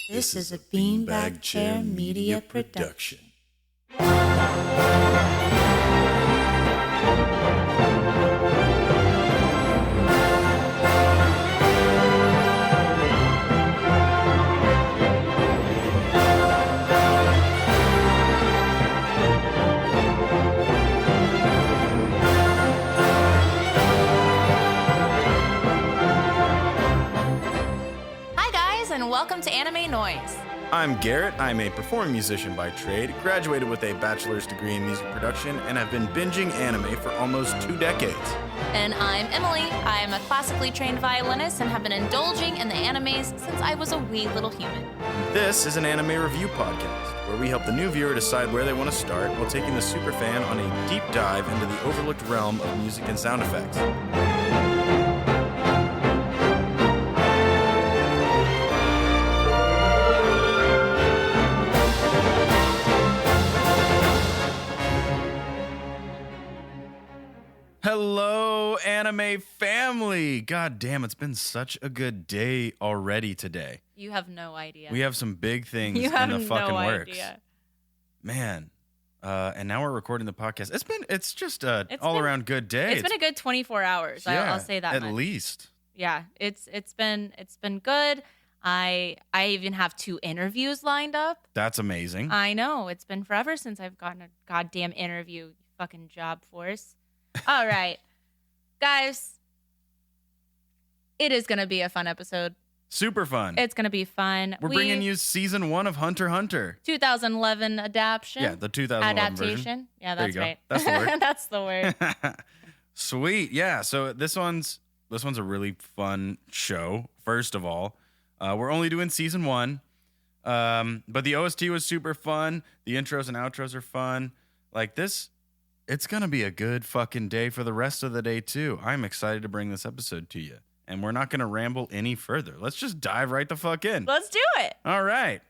This is a Beanbag Chair Media production. And welcome to Anime Noise. I'm Garrett. I'm a performing musician by trade, graduated with a bachelor's degree in music production, and have been binging anime for almost 2 decades. And I'm Emily. I am a classically trained violinist and have been indulging in the animes since I was a wee little human. This is an anime review podcast, where we help the new viewer decide where they want to start while taking the superfan on a deep dive into the overlooked realm of music and sound effects. Hello, anime family! God damn, it's been such a good day already today. You have no idea. We have some big things in the fucking works. Man, and now we're recording the podcast. It's just an all-around good day. It's been a good 24 hours. I'll say that at much. least. Yeah, it's been good. I even have 2 interviews lined up. That's amazing. I know. It's been forever since I've gotten a goddamn interview. Fucking job force. All right, guys, it is going to be a fun episode. Super fun. It's going to be fun. We're bringing you season 1 of Hunter x Hunter. 2011 adaptation. Yeah, the 2011 adaptation. Version. Yeah, that's right. That's the word. That's the word. Sweet. Yeah, so this one's a really fun show, first of all. We're only doing season 1, but the OST was super fun. The intros and outros are fun. Like this... It's going to be a good fucking day for the rest of the day, too. I'm excited to bring this episode to you. And we're not going to ramble any further. Let's just dive right the fuck in. Let's do it. All right.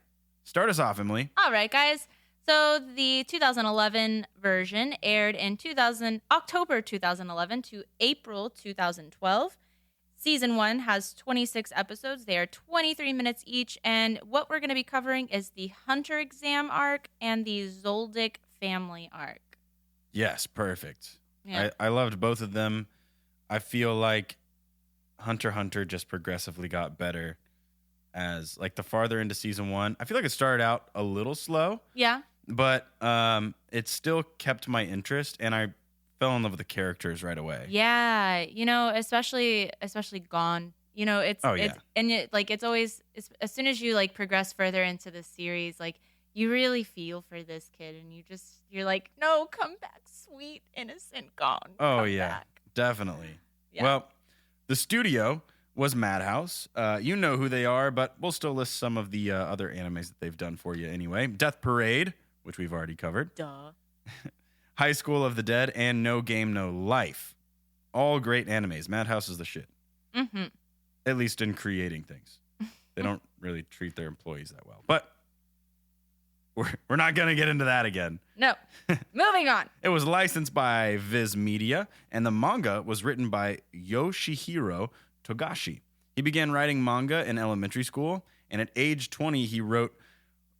Start us off, Emily. All right, guys. So the 2011 version aired in October 2011 to April 2012. Season 1 has 26 episodes. They are 23 minutes each. And what we're going to be covering is the Hunter exam arc and the Zoldyck family arc. Yes, perfect. Yeah. I loved both of them. I feel like Hunter x Hunter just progressively got better as like the farther into season 1. I feel like it started out a little slow. Yeah. But it still kept my interest, and I fell in love with the characters right away. Yeah, especially Gon. It's always as soon as you like progress further into the series, like you really feel for this kid, and you're like, no, come back, sweet, innocent Gon. Oh, come yeah, back. Definitely. Yeah. Well, the studio was Madhouse. You know who they are, but we'll still list some of the other animes that they've done for you anyway. Death Parade, which we've already covered. Duh. High School of the Dead, and No Game, No Life. All great animes. Madhouse is the shit. Mm-hmm. At least in creating things. They don't really treat their employees that well. But we're not going to get into that again. No. Moving on. It was licensed by Viz Media, and the manga was written by Yoshihiro Togashi. He began writing manga in elementary school, and at age 20, he wrote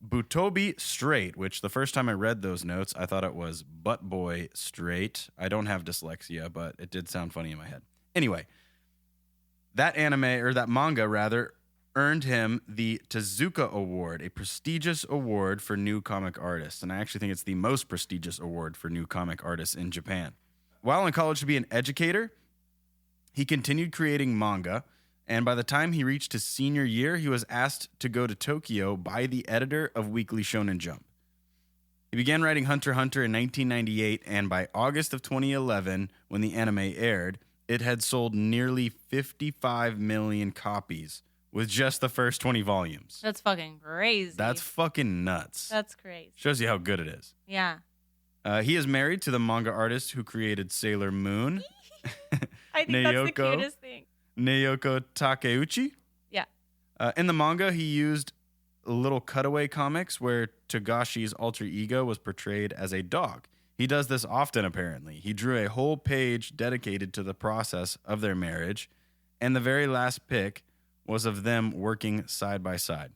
Butobi Straight, which the first time I read those notes, I thought it was Butt Boy Straight. I don't have dyslexia, but it did sound funny in my head. Anyway, that manga earned him the Tezuka Award, a prestigious award for new comic artists. And I actually think it's the most prestigious award for new comic artists in Japan. While in college to be an educator, he continued creating manga. And by the time he reached his senior year, he was asked to go to Tokyo by the editor of Weekly Shonen Jump. He began writing Hunter x Hunter in 1998, and by August of 2011, when the anime aired, it had sold nearly 55 million copies with just the first 20 volumes. That's fucking crazy. That's fucking nuts. That's crazy. Shows you how good it is. Yeah. He is married to the manga artist who created Sailor Moon. I think that's the cutest thing. Naoko Takeuchi. Yeah. In the manga, he used little cutaway comics where Togashi's alter ego was portrayed as a dog. He does this often, apparently. He drew a whole page dedicated to the process of their marriage, and the very last pic was of them working side by side.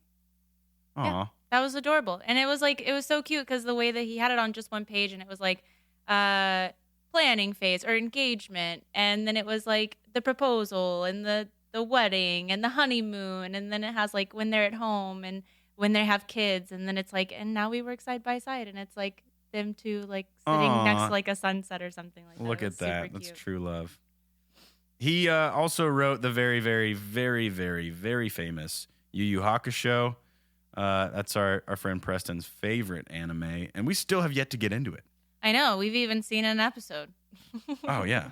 Aw. That was adorable. And it was so cute because the way that he had it on just one page, and it was like planning phase or engagement. And then it was like the proposal and the wedding and the honeymoon. And then it has like when they're at home and when they have kids. And then it's like, and now we work side by side. And it's like them two like sitting next to like a sunset or something like that. Look at that. Cute. That's true love. He also wrote the very, very, very, very, very famous Yu Yu Hakusho. That's our friend Preston's favorite anime, and we still have yet to get into it. I know. We've even seen an episode. Oh, yeah.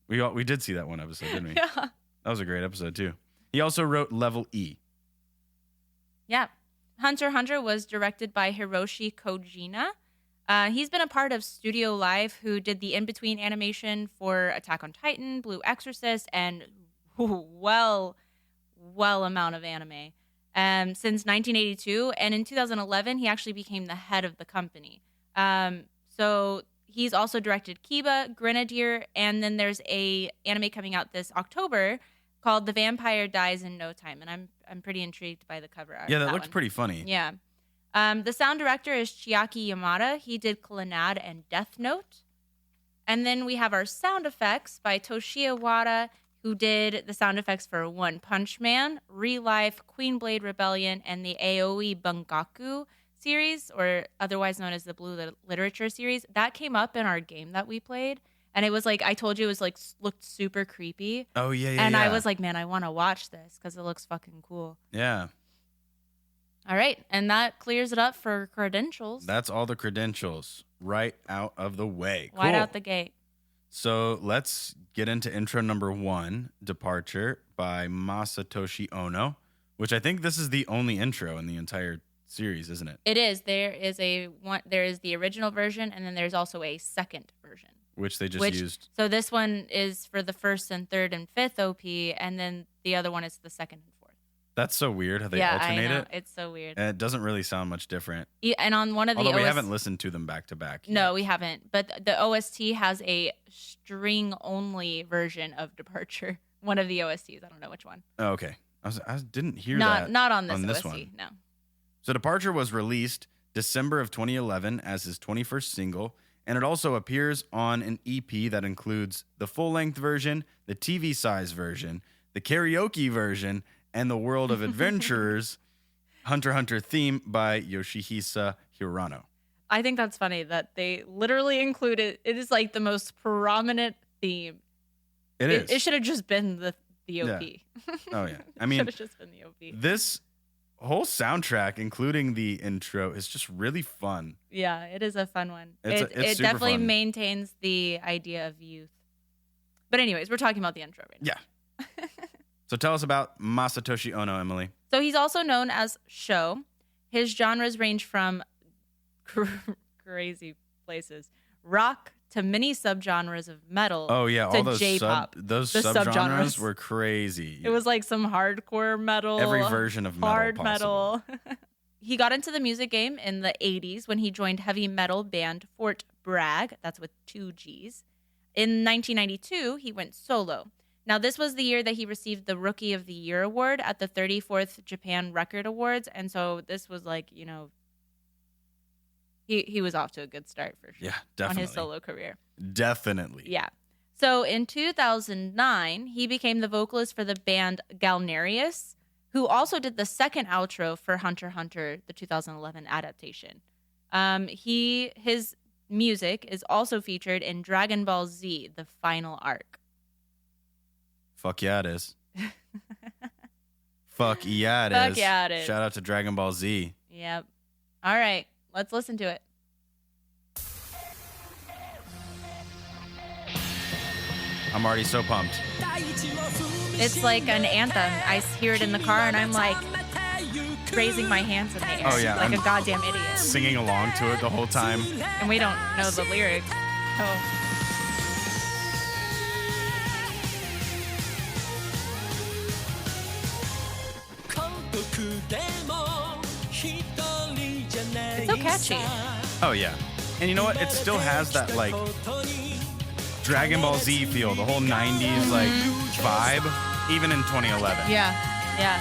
We did see that one episode, didn't we? Yeah. That was a great episode, too. He also wrote Level E. Yeah. Hunter x Hunter was directed by Hiroshi Kojima. He's been a part of Studio Live, who did the in-between animation for Attack on Titan, Blue Exorcist, and well amount of anime since 1982. And in 2011, he actually became the head of the company. So he's also directed Kiba, Grenadier, and then there's a anime coming out this October called The Vampire Dies in No Time. And I'm pretty intrigued by the cover art. Yeah, that looked pretty funny. Yeah. The sound director is Chiaki Yamada. He did Clannad and Death Note. And then we have our sound effects by Toshiya Wada, who did the sound effects for One Punch Man, Relife, Queen Blade Rebellion, and the Aoi Bungaku series, or otherwise known as the Blue Literature series. That came up in our game that we played. And it was like, I told you, it was like, looked super creepy. Oh, yeah. And I was like, man, I want to watch this because it looks fucking cool. Yeah. All right, and that clears it up for credentials. That's all the credentials right out of the way. Right Cool. out the gate. So let's get into intro number 1, Departure by Masatoshi Ono, which I think this is the only intro in the entire series, isn't it? It is. There is the original version, and then there's also a second version. Which they just used. So this one is for the first and third and fifth OP, and then the other one is the second and fourth. That's so weird how they alternate I know. it. It's so weird. And it doesn't really sound much different. Yeah, and on one of the Although we haven't listened to them back to back. No, we haven't. But the OST has a string-only version of Departure. One of the OSTs. I don't know which one. Oh, okay. I didn't hear that. Not on this OST, one. no. So Departure was released December of 2011 as his 21st single, and it also appears on an EP that includes the full-length version, the TV-size version, the karaoke version, and the World of Adventurers Hunter x Hunter theme by Yoshihisa Hirano. I think that's funny that they literally included it. Is like the most prominent theme. It is. It should have just been the OP. Yeah. Oh, yeah. I mean, should have just been the OP. This whole soundtrack, including the intro, is just really fun. Yeah, it is a fun one. It's it super definitely fun. maintains the idea of youth. But anyways, we're talking about the intro right now. Yeah. So tell us about Masatoshi Ono, Emily. So he's also known as Sho. His genres range from crazy places, rock to many subgenres of metal. Oh yeah, to all those J-pop. those The subgenres were crazy. It was like some hardcore metal, every version of metal hard possible. metal. He got into the music game in the 80s when he joined heavy metal band Fort Bragg. That's with 2 G's. In 1992, he went solo. Now, this was the year that he received the Rookie of the Year award at the 34th Japan Record Awards. And so this was like, you know, he was off to a good start for sure. Yeah, definitely. On his solo career. Definitely. Yeah. So in 2009, he became the vocalist for the band Galnerius, who also did the second outro for Hunter x Hunter, the 2011 adaptation. His music is also featured in Dragon Ball Z, the final arc. Fuck yeah, it is. Fuck yeah, it is. Fuck yeah, it is. Shout out to Dragon Ball Z. Yep. All right, let's listen to it. I'm already so pumped. It's like an anthem. I hear it in the car and I'm like raising my hands in the air. Oh, yeah, Like I'm a goddamn idiot. Singing along to it the whole time. And we don't know the lyrics. Oh. It's so catchy. Oh yeah. And you know what? It still has that like Dragon Ball Z feel, the whole 90s like vibe, even in 2011. Yeah, yeah.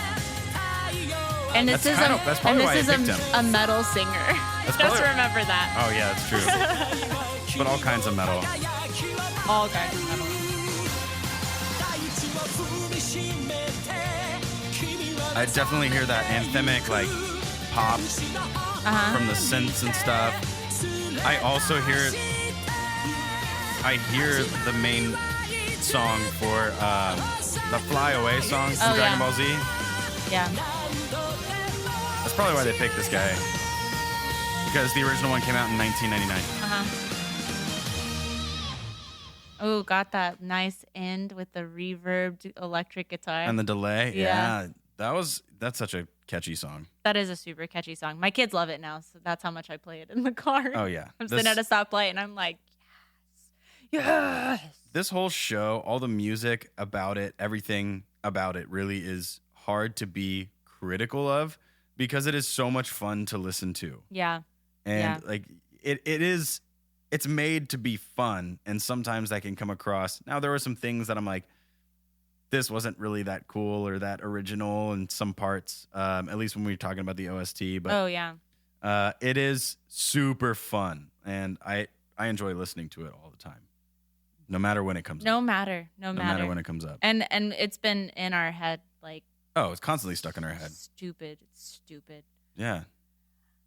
And this is that's probably why I picked him. a metal singer. Just probably- remember that. Oh yeah, that's true. But all kinds of metal. All kinds of metal. I definitely hear that anthemic like pop from the synths and stuff. I also hear the main song for the Fly Away song from Dragon Ball Z. Yeah. That's probably why they picked this guy. Because the original one came out in 1999. Oh, got that nice end with the reverbed electric guitar. And the delay. Yeah. That's such a catchy song. That is a super catchy song. My kids love it now, so that's how much I play it in the car. Oh yeah. I'm sitting at a stoplight and I'm like, yes. This whole show, all the music about it, everything about it really is hard to be critical of because it is so much fun to listen to. Yeah. And like it's made to be fun, and sometimes that can come across. Now there were some things that I'm like, this wasn't really that cool or that original in some parts, at least when we were talking about the OST. But it is super fun, and I enjoy listening to it all the time, no matter when it comes up. No matter when it comes up. And it's been in our head like. Oh, it's constantly stuck in our head. Stupid. It's stupid. Yeah.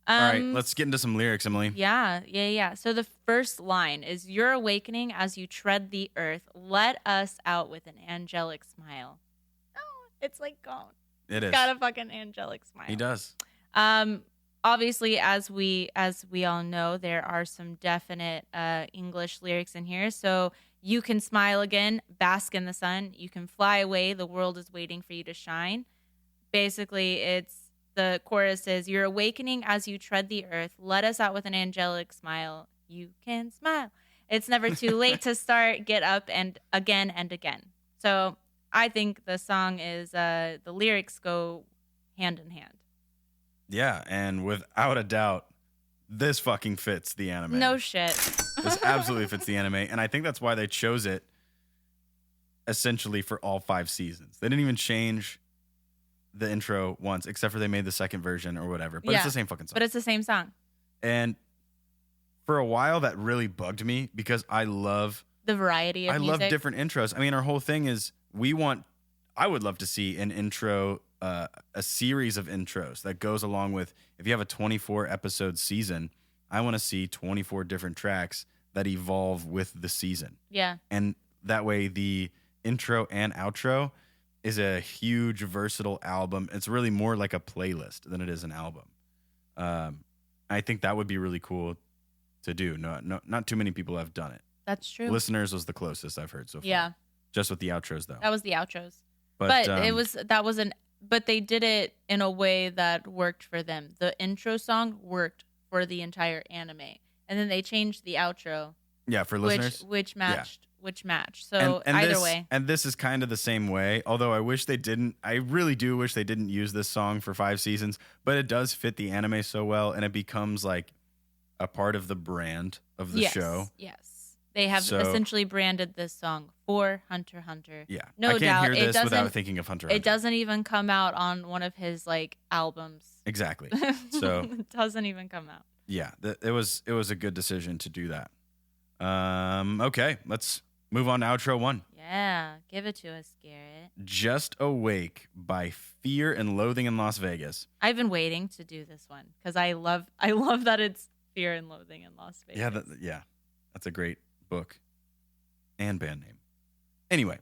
All right, let's get into some lyrics, Emily. Yeah. So the first line is, "Your awakening as you tread the earth. Let us out with an angelic smile." Oh, it's like Gon. It is. Got a fucking angelic smile. He does. Obviously, as we all know, there are some definite English lyrics in here. So you can smile again, bask in the sun. You can fly away. The world is waiting for you to shine. Basically, the chorus is, "You're awakening as you tread the earth. Let us out with an angelic smile. You can smile. It's never too late to start. Get up and again and again." So I think the song is, the lyrics go hand in hand. Yeah, and without a doubt, this fucking fits the anime. No shit. This absolutely fits the anime, and I think that's why they chose it essentially for all 5 seasons. They didn't even change the intro once, except for they made the second version or whatever. But it's the same fucking song. But it's the same song. And for a while, that really bugged me because I love the variety of music. I love different intros. I mean, our whole thing is I would love to see an intro, a series of intros that goes along with, if you have a 24 episode season, I want to see 24 different tracks that evolve with the season. Yeah. And that way the intro and outro is a huge versatile album. It's really more like a playlist than it is an album. I think that would be really cool to do. Not too many people have done it. That's true. Listeners was the closest I've heard so far. Yeah. Just with the outros though. That was the outros. But but they did it in a way that worked for them. The intro song worked for the entire anime. And then they changed the outro. Yeah, for listeners. Which matched. So either way. And this is kind of the same way, although I really do wish they didn't use this song for 5 seasons, but it does fit the anime so well, and it becomes like a part of the brand of the show. Yes. They have essentially branded this song for Hunter x Hunter. Yeah. No I can't doubt. hear this without thinking of Hunter x Hunter. It doesn't even come out on one of his like albums. Exactly. So it doesn't even come out. Yeah, it was a good decision to do that. Okay, let's move on to outro 1. Yeah, give it to us, Garrett. Just Awake by Fear and Loathing in Las Vegas. I've been waiting to do this one because I love that it's Fear and Loathing in Las Vegas. Yeah, that's a great book and band name. Anyway,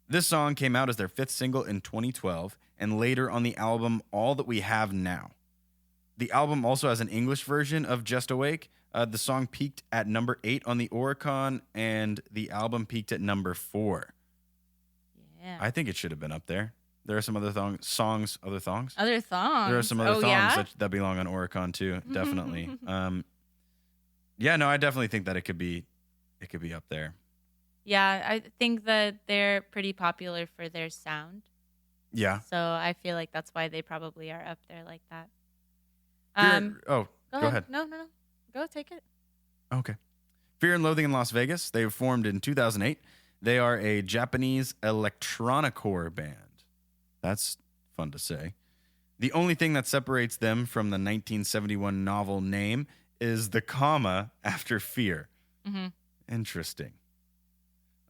this song came out as their 5th single in 2012 and later on the album All That We Have Now. The album also has an English version of Just Awake. The song peaked at number 8 on the Oricon, and the album peaked at number 4. Yeah. I think it should have been up there. There are some other songs. Other thongs? There are some other thongs yeah? that belong on Oricon too, definitely. I definitely think that it could be up there. Yeah, I think that they're pretty popular for their sound. Yeah. So I feel like that's why they probably are up there like that. Go ahead. No. Go take it. Okay. Fear and Loathing in Las Vegas. They were formed in 2008. They are a Japanese electronicore band. That's fun to say. The only thing that separates them from the 1971 novel name is the comma after fear. Mm-hmm. Interesting.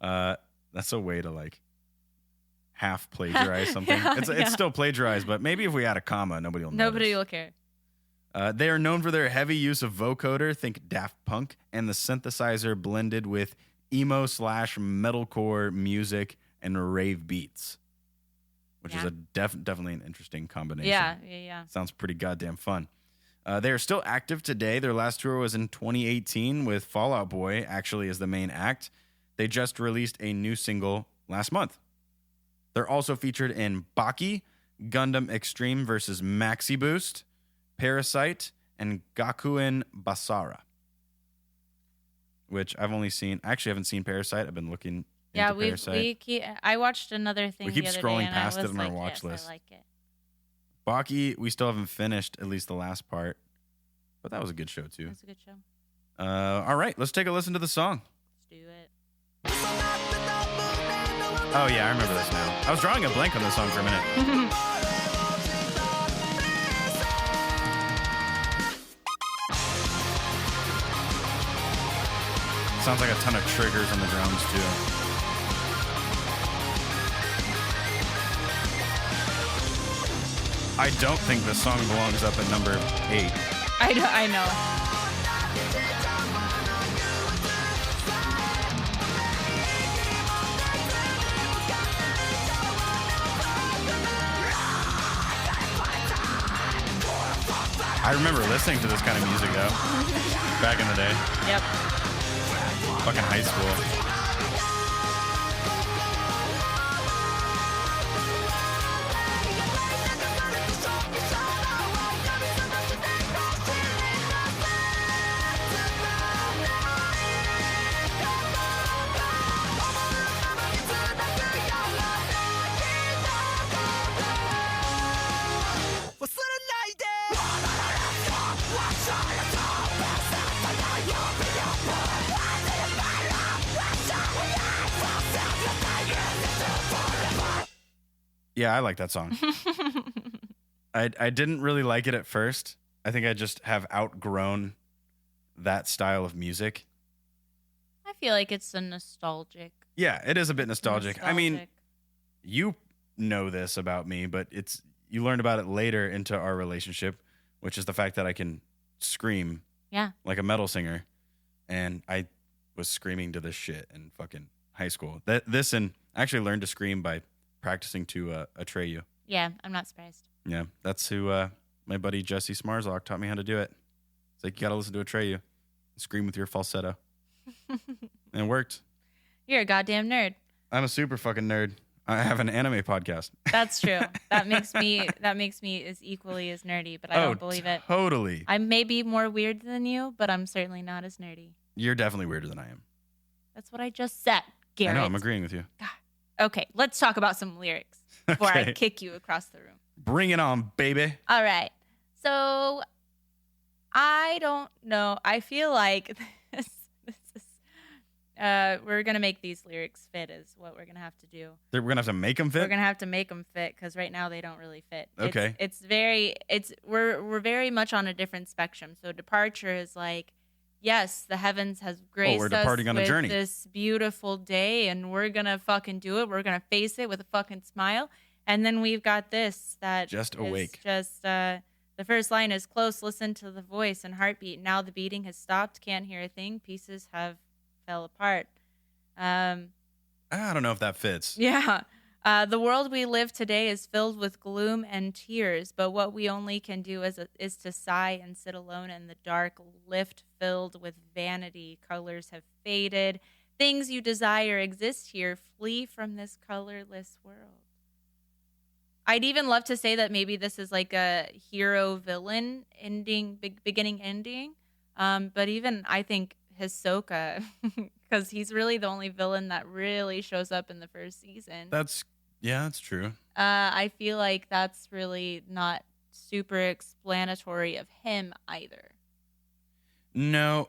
That's a way to like half plagiarize something. It's still plagiarized, but maybe if we add a comma, nobody will notice. Nobody will care. They are known for their heavy use of vocoder, think Daft Punk, and the synthesizer blended with emo/metalcore music and rave beats, which is a definitely an interesting combination. Yeah. Sounds pretty goddamn fun. They are still active today. Their last tour was in 2018 with Fall Out Boy, actually, as the main act. They just released a new single last month. They're also featured in Baki, Gundam Extreme vs. Maxi Boost, Parasite, and Gakuen Basara, which I've only seen. I actually haven't seen Parasite. I've been looking into Parasite. I watched another thing. We keep the other scrolling day, and past I it was on our like, watch yes, list. I like it. Baki, we still haven't finished, at least the last part, but that was a good show too. It's a good show. All right, let's take a listen to the song. Let's do it. Oh yeah, I remember this now. I was drawing a blank on this song for a minute. Sounds like a ton of triggers on the drums too. I don't think this song belongs up at number 8. I know. I remember listening to this kind of music though, back in the day. Yep. Fucking high school. Yeah, I like that song. I didn't really like it at first. I think I just have outgrown that style of music. I feel like it's a nostalgic. Yeah, it is a bit nostalgic. I mean, you know this about me, but you learned about it later into our relationship, which is the fact that I can scream like a metal singer. And I was screaming to this shit in fucking high school. I actually learned to scream by practicing to Atreyu. Yeah, I'm not surprised. Yeah, that's who my buddy Jesse Smarzlock taught me how to do it. It's like, you got to listen to Atreyu. Scream with your falsetto. And it worked. You're a goddamn nerd. I'm a super fucking nerd. I have an anime podcast. That's true. That makes me as equally as nerdy, but I don't believe it. Totally. I may be more weird than you, but I'm certainly not as nerdy. You're definitely weirder than I am. That's what I just said, Garrett. I know, I'm agreeing with you. God. Okay, let's talk about some lyrics before I kick you across the room. Bring it on, baby. All right. So I don't know. I feel like this is we're going to make these lyrics fit is what we're going to have to do. We're going to have to make them fit? We're going to have to make them fit because right now they don't really fit. Okay. We're very much on a different spectrum. So departure is like, yes, the heavens has graced we're departing us on a with journey. this beautiful day, and we're going to fucking do it. We're going to face it with a fucking smile. And then we've got this that Just is awake. Just the first line is close, listen to the voice and heartbeat. Now the beating has stopped, can't hear a thing. Pieces have fell apart. I don't know if that fits. Yeah. The world we live today is filled with gloom and tears, but what we only can do is to sigh and sit alone in the dark, lift filled with vanity. Colors have faded. Things you desire exist here. Flee from this colorless world. I'd even love to say that maybe this is like a hero-villain ending, beginning ending. But even I think Hisoka, because he's really the only villain that really shows up in the first season. That's true. I feel like that's really not super explanatory of him either. No.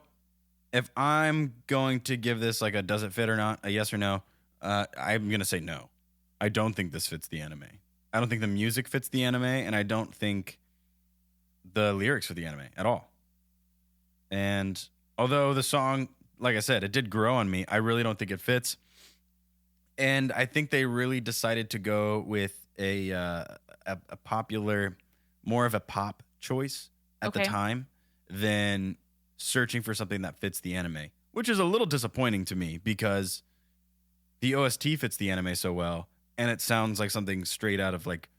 If I'm going to give this like a does it fit or not, a yes or no, I'm going to say no. I don't think this fits the anime. I don't think the music fits the anime, and I don't think the lyrics for the anime at all. And although the song, like I said, it did grow on me, I really don't think it fits. And I think they really decided to go with a popular, more of a pop choice at the Okay. time than searching for something that fits the anime, which is a little disappointing to me because the OST fits the anime so well, and it sounds like something straight out of like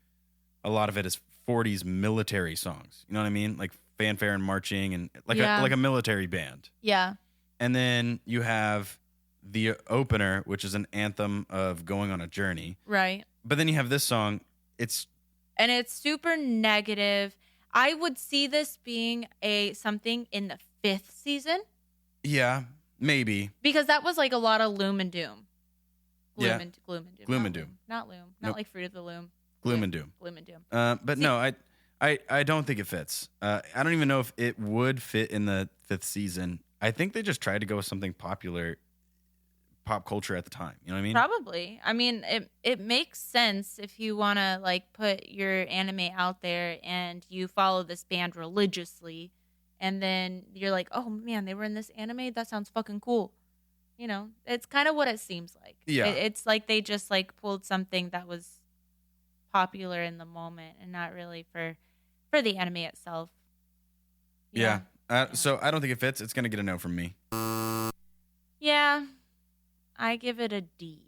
a lot of it is 40s military songs. You know what I mean? Like fanfare and marching and like Yeah. a military band. Yeah. And then you have the opener, which is an anthem of going on a journey. Right. But then you have this song. It's And it's super negative. I would see this being something in the 5th season yeah, maybe. because that was like a lot of gloom and doom. Yeah. Gloom and doom. Gloom not and loom. doom. Not loom. Not Nope. like Fruit of the Loom. Gloom and doom. Gloom and doom. But See- no, I don't think it fits. I don't even know if it would fit in the 5th season. I think they just tried to go with something popular, pop culture at the time. You know what I mean? Probably. I mean, it makes sense if you want to like put your anime out there and you follow this band religiously, and then you're like, oh man, they were in this anime. That sounds fucking cool. You know, it's kind of what it seems like. Yeah. It's like they just like pulled something that was popular in the moment and not really for the anime itself. Yeah. So I don't think it fits. It's gonna get a no from me. Yeah. I give it a D.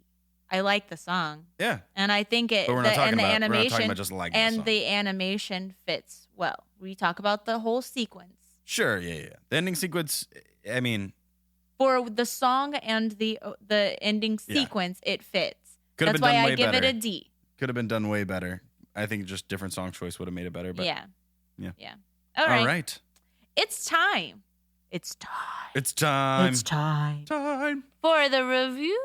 I like the song. Yeah. And I think it But we're not talking and the about we're not talking animation about just liking the and song. the animation fits well. We talk about the whole sequence. Sure, yeah. The ending sequence, I mean, For the song and the ending Yeah. sequence, it fits. could have That's been why done I way give better. it a D. Could have been done way better. I think just different song choice would have made it better. But Yeah. Yeah. All right. All right. It's time. It's time. It's time. It's time Time. for the review.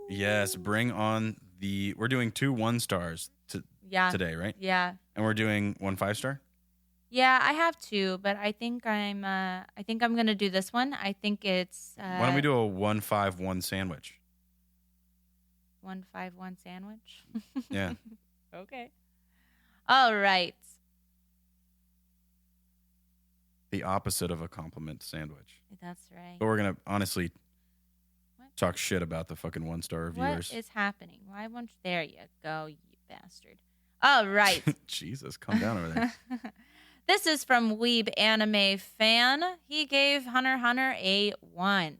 Yes, bring on we're doing 2 1-stars Yeah. today, right? Yeah. And we're doing 1 5-star? Yeah, I have 2, but I think I'm gonna do this one. I think it's Why don't we do a 1-5-1 sandwich? 151 sandwich. Yeah. Okay. All right. The opposite of a compliment sandwich. That's right. But we're going to honestly What? talk shit about the fucking 1-star reviewers. What is happening? Why won't you? There you go, you bastard. All right. Jesus, calm down over there. This is from Weeb Anime Fan. He gave Hunter x Hunter a 1.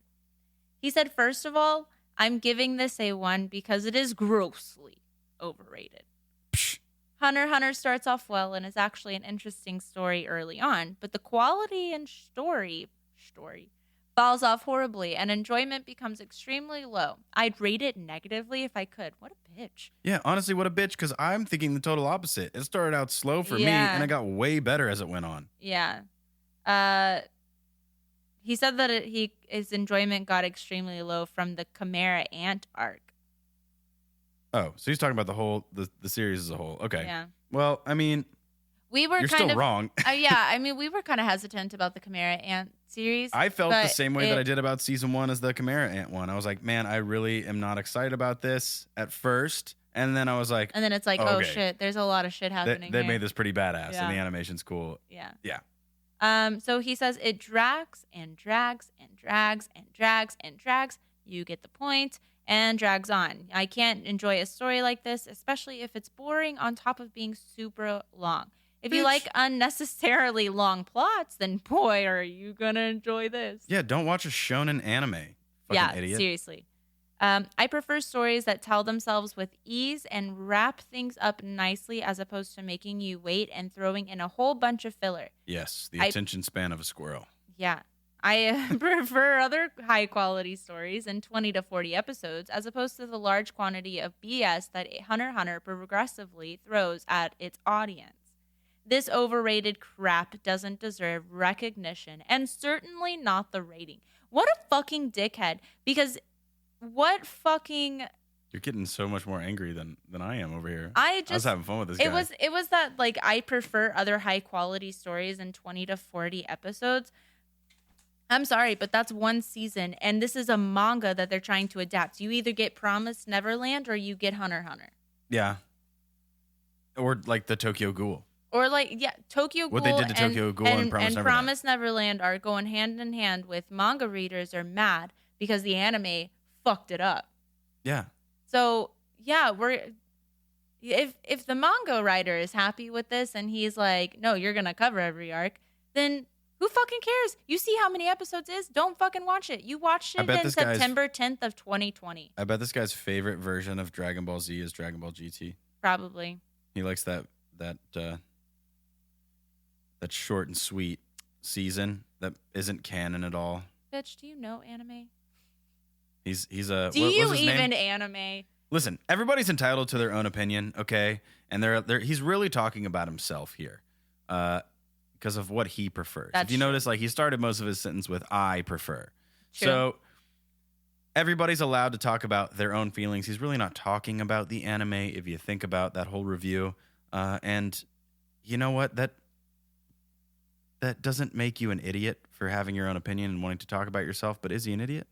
He said, first of all, I'm giving this a 1 because it is grossly overrated. Psh. Hunter x Hunter starts off well and is actually an interesting story early on, but the quality and story falls off horribly and enjoyment becomes extremely low. I'd rate it negatively if I could. What a bitch. Yeah, honestly, what a bitch, because I'm thinking the total opposite. It started out slow for me, Yeah. and it got way better as it went on. Yeah. He said that his enjoyment got extremely low from the Chimera Ant arc. Oh, so he's talking about the whole, the series as a whole. Okay. Yeah. Well, I mean, We were you're kind still of wrong. yeah, I mean we were kind of hesitant about the Chimera Ant series. I felt the but same way that I did about season 1 as the Chimera Ant one. I was like, man, I really am not excited about this at first. And then I was like, And then it's like, oh Okay. shit, there's a lot of shit happening. they here. made this pretty badass, Yeah. and the animation's cool. Yeah. Yeah. So he says it drags and drags and drags and drags and drags. You get the point. And drags on. I can't enjoy a story like this, especially if it's boring on top of being super long. If you Bitch. like unnecessarily long plots, then boy, are you gonna enjoy this. Yeah, don't watch a shonen anime. Fucking Yeah, idiot. seriously. I prefer stories that tell themselves with ease and wrap things up nicely as opposed to making you wait and throwing in a whole bunch of filler. Yes, the I- attention span of a squirrel. Yeah. I prefer other high quality stories in 20 to 40 episodes as opposed to the large quantity of BS that Hunter x Hunter progressively throws at its audience. This overrated crap doesn't deserve recognition and certainly not the rating. What a fucking dickhead. Because what fucking You're getting so much more angry than I am over here. I was just having fun with this guy. it was that like I prefer other high quality stories in 20 to 40 episodes. I'm sorry, but that's one season, and this is a manga that they're trying to adapt. You either get Promised Neverland or you get Hunter x Hunter. Yeah. Or like the Tokyo Ghoul. Or Tokyo Ghoul What they did to Tokyo Ghoul and Promise Neverland. Promise Neverland are going hand in hand with manga readers are mad because the anime fucked it up. Yeah. So yeah, if the manga writer is happy with this and he's like, no, you're gonna cover every arc, then who fucking cares? You see how many episodes is? Don't fucking watch it. You watched it in September 10th of 2020. I bet this guy's favorite version of Dragon Ball Z is Dragon Ball GT. Probably. He likes that short and sweet season that isn't canon at all. Bitch, do you know anime? He's a. Do you even anime? Listen, everybody's entitled to their own opinion, okay? And he's really talking about himself here, because of what he prefers. If you notice, like he started most of his sentence with "I prefer." True. So everybody's allowed to talk about their own feelings. He's really not talking about the anime. If you think about that whole review, and you know what, that doesn't make you an idiot for having your own opinion and wanting to talk about yourself. But is he an idiot?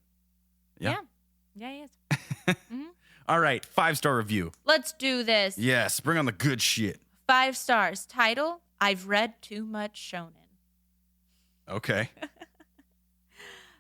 Yeah, he is. Mm-hmm. All right, 5-star review. Let's do this. Yes, bring on the good shit. 5 stars. Title: I've read too much shonen. Okay.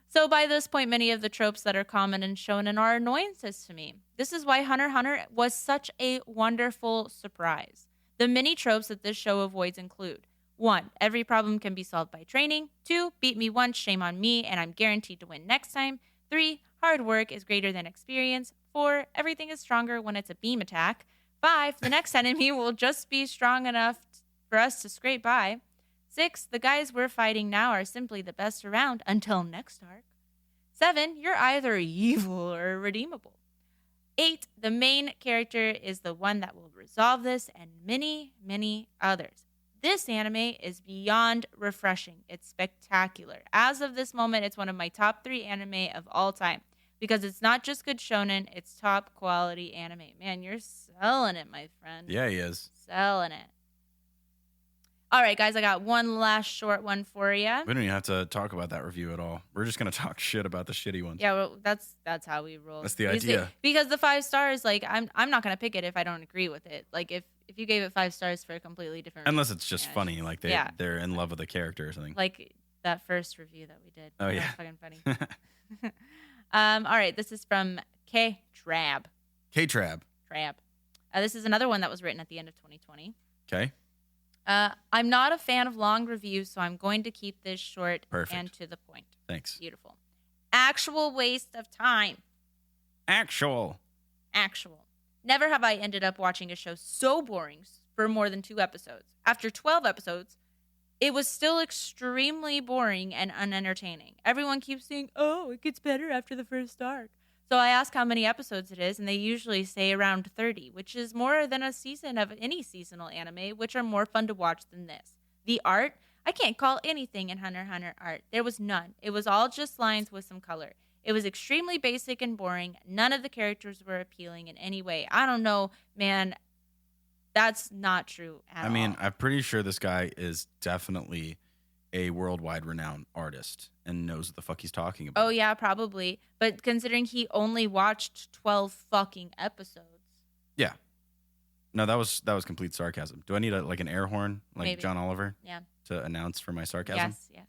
So by this point, many of the tropes that are common in shonen are annoyances to me. This is why Hunter x Hunter was such a wonderful surprise. The many tropes that this show avoids include: 1. Every problem can be solved by training. 2. Beat me once, shame on me, and I'm guaranteed to win next time. 3. Hard work is greater than experience. 4. Everything is stronger when it's a beam attack. 5. The next enemy will just be strong enough for us to scrape by. 6. The guys we're fighting now are simply the best around until next arc. 7. You're either evil or redeemable. 8. The main character is the one that will resolve this, and many, many others. This anime is beyond refreshing. It's spectacular. As of this moment, it's one of my top 3 anime of all time. Because it's not just good shonen, it's top quality anime. Man, you're selling it, my friend. Yeah, he is. Selling it. All right, guys, I got one last short one for you. We don't even have to talk about that review at all. We're just going to talk shit about the shitty ones. Yeah, well, that's how we roll. That's the idea. Because the 5 stars, like, I'm not going to pick it if I don't agree with it. Like, if you gave it 5 stars for a completely different Unless reason, it's just funny, like they're in love with the character or something. Like that first review that we did. Oh, that yeah. was fucking funny. All right, this is from K-Trab. K-Trab. Trab. This is another one that was written at the end of 2020. Okay. I'm not a fan of long reviews, so I'm going to keep this short Perfect. and to the point. Thanks. Beautiful. Actual waste of time. Actual. Never have I ended up watching a show so boring for more than 2 episodes. After 12 episodes, it was still extremely boring and unentertaining. Everyone keeps saying, oh, it gets better after the first arc. So I ask how many episodes it is, and they usually say around 30, which is more than a season of any seasonal anime, which are more fun to watch than this. The art, I can't call anything in Hunter x Hunter art. There was none. It was all just lines with some color. It was extremely basic and boring. None of the characters were appealing in any way. I don't know, man. That's not true at all. I mean, I'm pretty sure this guy is definitely a worldwide renowned artist and knows what the fuck he's talking about. Oh, yeah, probably. But considering he only watched 12 fucking episodes. Yeah. No, that was complete sarcasm. Do I need an air horn like Maybe. John Oliver? Yeah. To announce for my sarcasm? Yes.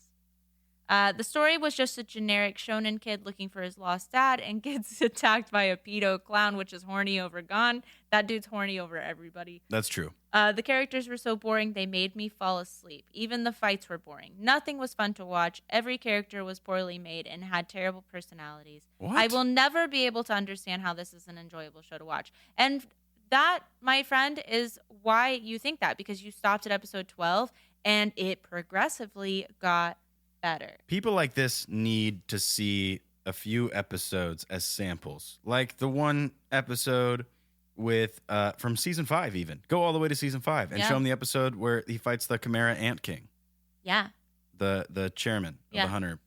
The story was just a generic shonen kid looking for his lost dad and gets attacked by a pedo clown, which is horny over Gon. That dude's horny over everybody. That's true. The characters were so boring, they made me fall asleep. Even the fights were boring. Nothing was fun to watch. Every character was poorly made and had terrible personalities. What? I will never be able to understand how this is an enjoyable show to watch. And that, my friend, is why you think that, because you stopped at episode 12 and it progressively got better. People like this need to see a few episodes as samples. Like the one episode with from season 5 even. Go all the way to season 5 and show them the episode where he fights the Chimera Ant King. Yeah. The chairman of the Hunter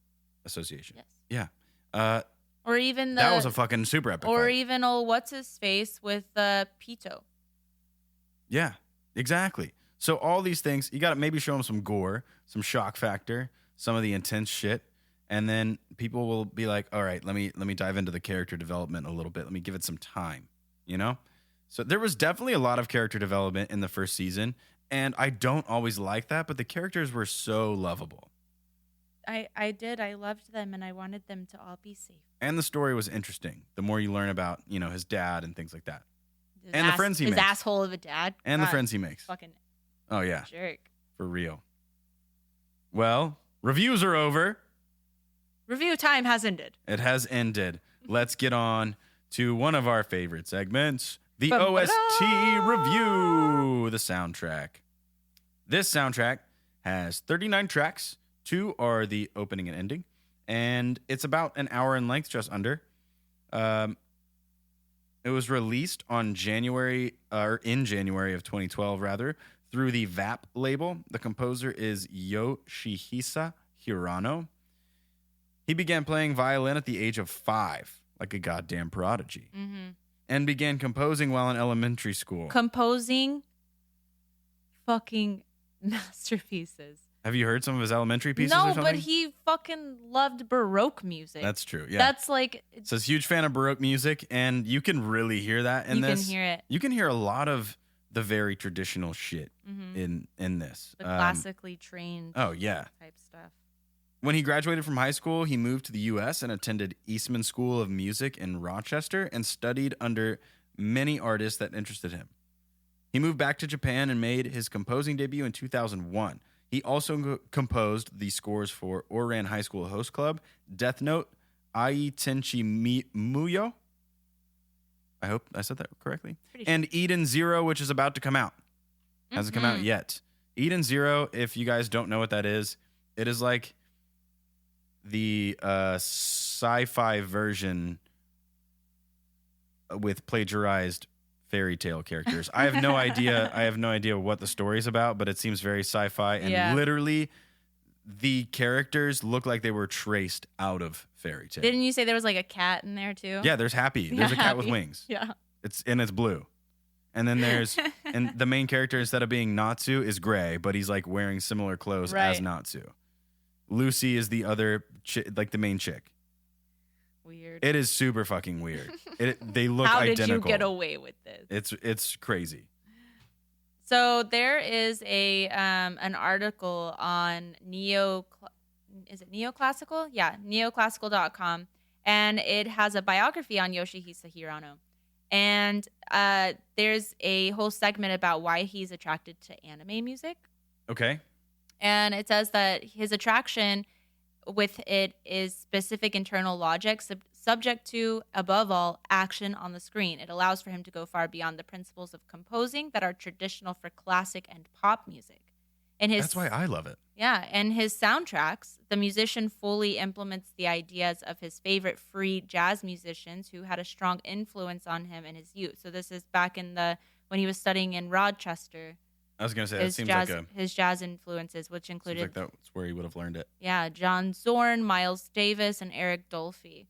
Association. Yes. Yeah. Or even that was a fucking super epic Or fight. even old what's-his-face with Pito. Yeah, exactly. So all these things, you got to maybe show them some gore, some shock factor, some of the intense shit, and then people will be like, all right, let me dive into the character development a little bit. Let me give it some time, you know? So there was definitely a lot of character development in the first season, and I don't always like that, but the characters were so lovable. I did. I loved them, and I wanted them to all be safe. And the story was interesting. The more you learn about, his dad and things like that. The friends he makes. His asshole of a dad. And the friends he makes. Fucking oh, yeah. jerk. For real. Well, reviews are over. Review time has ended. It has ended. Let's get on to one of our favorite segments, the OST review, the soundtrack. This soundtrack has 39 tracks. 2 are the opening and ending, and it's about an hour in length, just under. It was released in January of 2012, rather, through the VAP label. The composer is Yoshihisa Hirano. He began playing violin at the age of 5, like a goddamn prodigy, and began composing while in elementary school. Composing fucking masterpieces. Have you heard some of his elementary pieces or something? No, but he fucking loved Baroque music. That's true, yeah. That's like... So he's a huge fan of Baroque music, and you can really hear that in this. You can hear it. You can hear a lot of the very traditional shit in this. The classically trained type stuff. When he graduated from high school, he moved to the U.S. and attended Eastman School of Music in Rochester and studied under many artists that interested him. He moved back to Japan and made his composing debut in 2001. He also composed the scores for Oran High School Host Club, Death Note, Ai Tenchi Muyo. I hope I said that correctly. And Eden Zero, which is about to come out. Hasn't come out yet. Eden Zero, if you guys don't know what that is, it is like the sci-fi version with plagiarized fairy tale characters. I have no idea. I have no idea what the story is about, but it seems very sci-fi. And literally, the characters look like they were traced out of fairy tale. Didn't you say there was like a cat in there too? Yeah, there's Happy. There's a cat with wings. Yeah. It's blue. And then there's and the main character, instead of being Natsu, is gray, but he's like wearing similar clothes as Natsu. Lucy is the other like the main chick. Weird. It is super fucking weird. They look How identical. How did you get away with this? It's crazy. So there is an article on neoclassical? Yeah, neoclassical.com, and it has a biography on Yoshihisa Hirano. And there's a whole segment about why he's attracted to anime music. Okay. And it says that his attraction with it is specific internal logic subject to, above all, action on the screen. It allows for him to go far beyond the principles of composing that are traditional for classic and pop music. That's why I love it. Yeah, and his soundtracks, the musician fully implements the ideas of his favorite free jazz musicians who had a strong influence on him in his youth. So this is back in when he was studying in Rochester. I was going to say, that seems like his jazz influences, which included... Seems like that's where he would have learned it. Yeah, John Zorn, Miles Davis, and Eric Dolphy.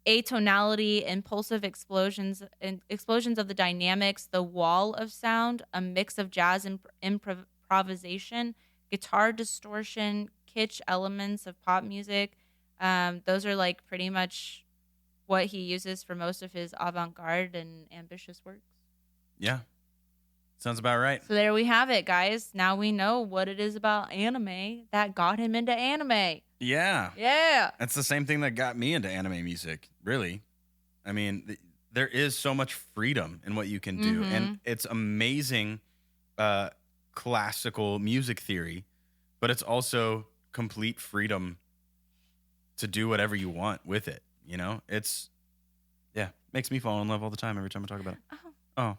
Atonality, impulsive explosions of the dynamics, the wall of sound, a mix of jazz and improvisation, guitar distortion, kitsch elements of pop music. Those are like pretty much what he uses for most of his avant-garde and ambitious works. Yeah. Sounds about right. So there we have it, guys. Now we know what it is about anime that got him into anime. Yeah. Yeah. That's the same thing that got me into anime music, really. I mean, there is so much freedom in what you can do. And it's amazing classical music theory, but it's also complete freedom to do whatever you want with it. You know, makes me fall in love all the time every time I talk about it. Oh.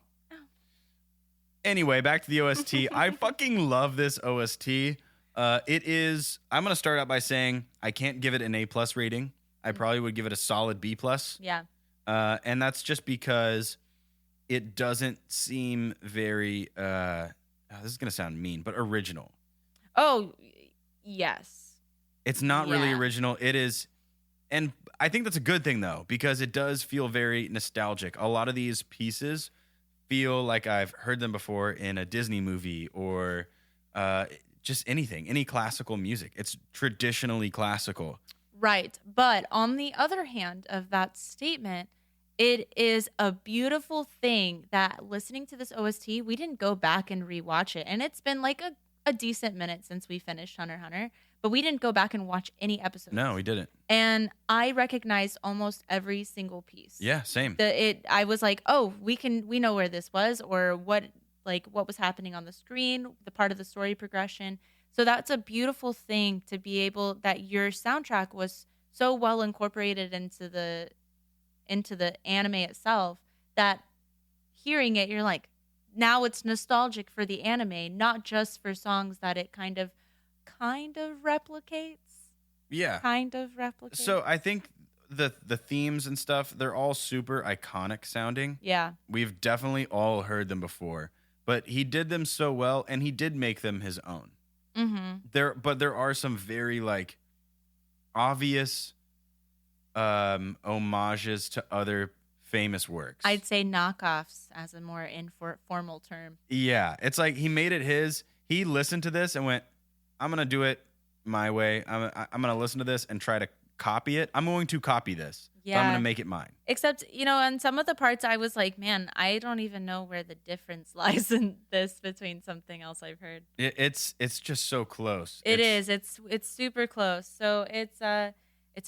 Anyway, back to the OST. I fucking love this OST. I'm going to start out by saying I can't give it an A+ rating. I probably would give it a solid B+. Yeah. And that's just because it doesn't seem very, this is going to sound mean, but original. Oh, yes. It's not really original. It is, and I think that's a good thing, though, because it does feel very nostalgic. A lot of these pieces feel like I've heard them before in a Disney movie or just anything, any classical music. It's traditionally classical. Right. But on the other hand of that statement, It is a beautiful thing that listening to this OST, we didn't go back and rewatch it. And it's been like a decent minute since we finished Hunter x Hunter, but we didn't go back and watch any episodes. No, we didn't. And I recognized almost every single piece. Yeah, same. I was like, oh, we know where this was, or what was happening on the screen, the part of the story progression. So that's a beautiful thing to be able, that your soundtrack was so well incorporated into the anime itself that hearing it, you're like, now it's nostalgic for the anime, not just for songs that it kind of replicates. Yeah. Kind of replicates. So I think the themes and stuff, they're all super iconic sounding. Yeah. We've definitely all heard them before, but he did them so well, and he did make them his own. Mm-hmm. But there are some very like obvious homages to other famous works. I'd say knockoffs as a more informal term. Yeah, it's like he made it his. He listened to this and went, "I'm gonna do it my way. I'm gonna listen to this and try to copy it. I'm going to copy this. Yeah. So I'm gonna make it mine." Except, on some of the parts I was like, man, I don't even know where the difference lies in this between something else I've heard. It's just so close. It's super close. So it's a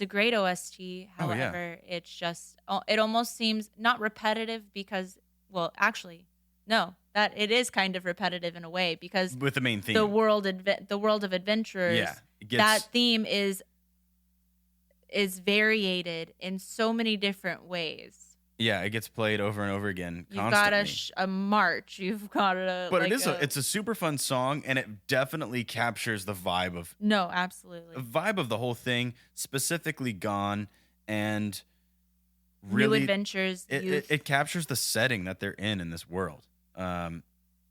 great OST. However, it's just, it almost seems not repetitive because, well, actually, no, that it is kind of repetitive in a way because with the main theme, the world of adventurers. Yeah, that theme is variated in so many different ways. Yeah, it gets played over and over again. You've constantly. got a march. You've got a. But it's a super fun song, and it definitely captures the vibe of. No, absolutely. The vibe of the whole thing, specifically Gon, and really new adventures. It captures the setting that they're in this world, and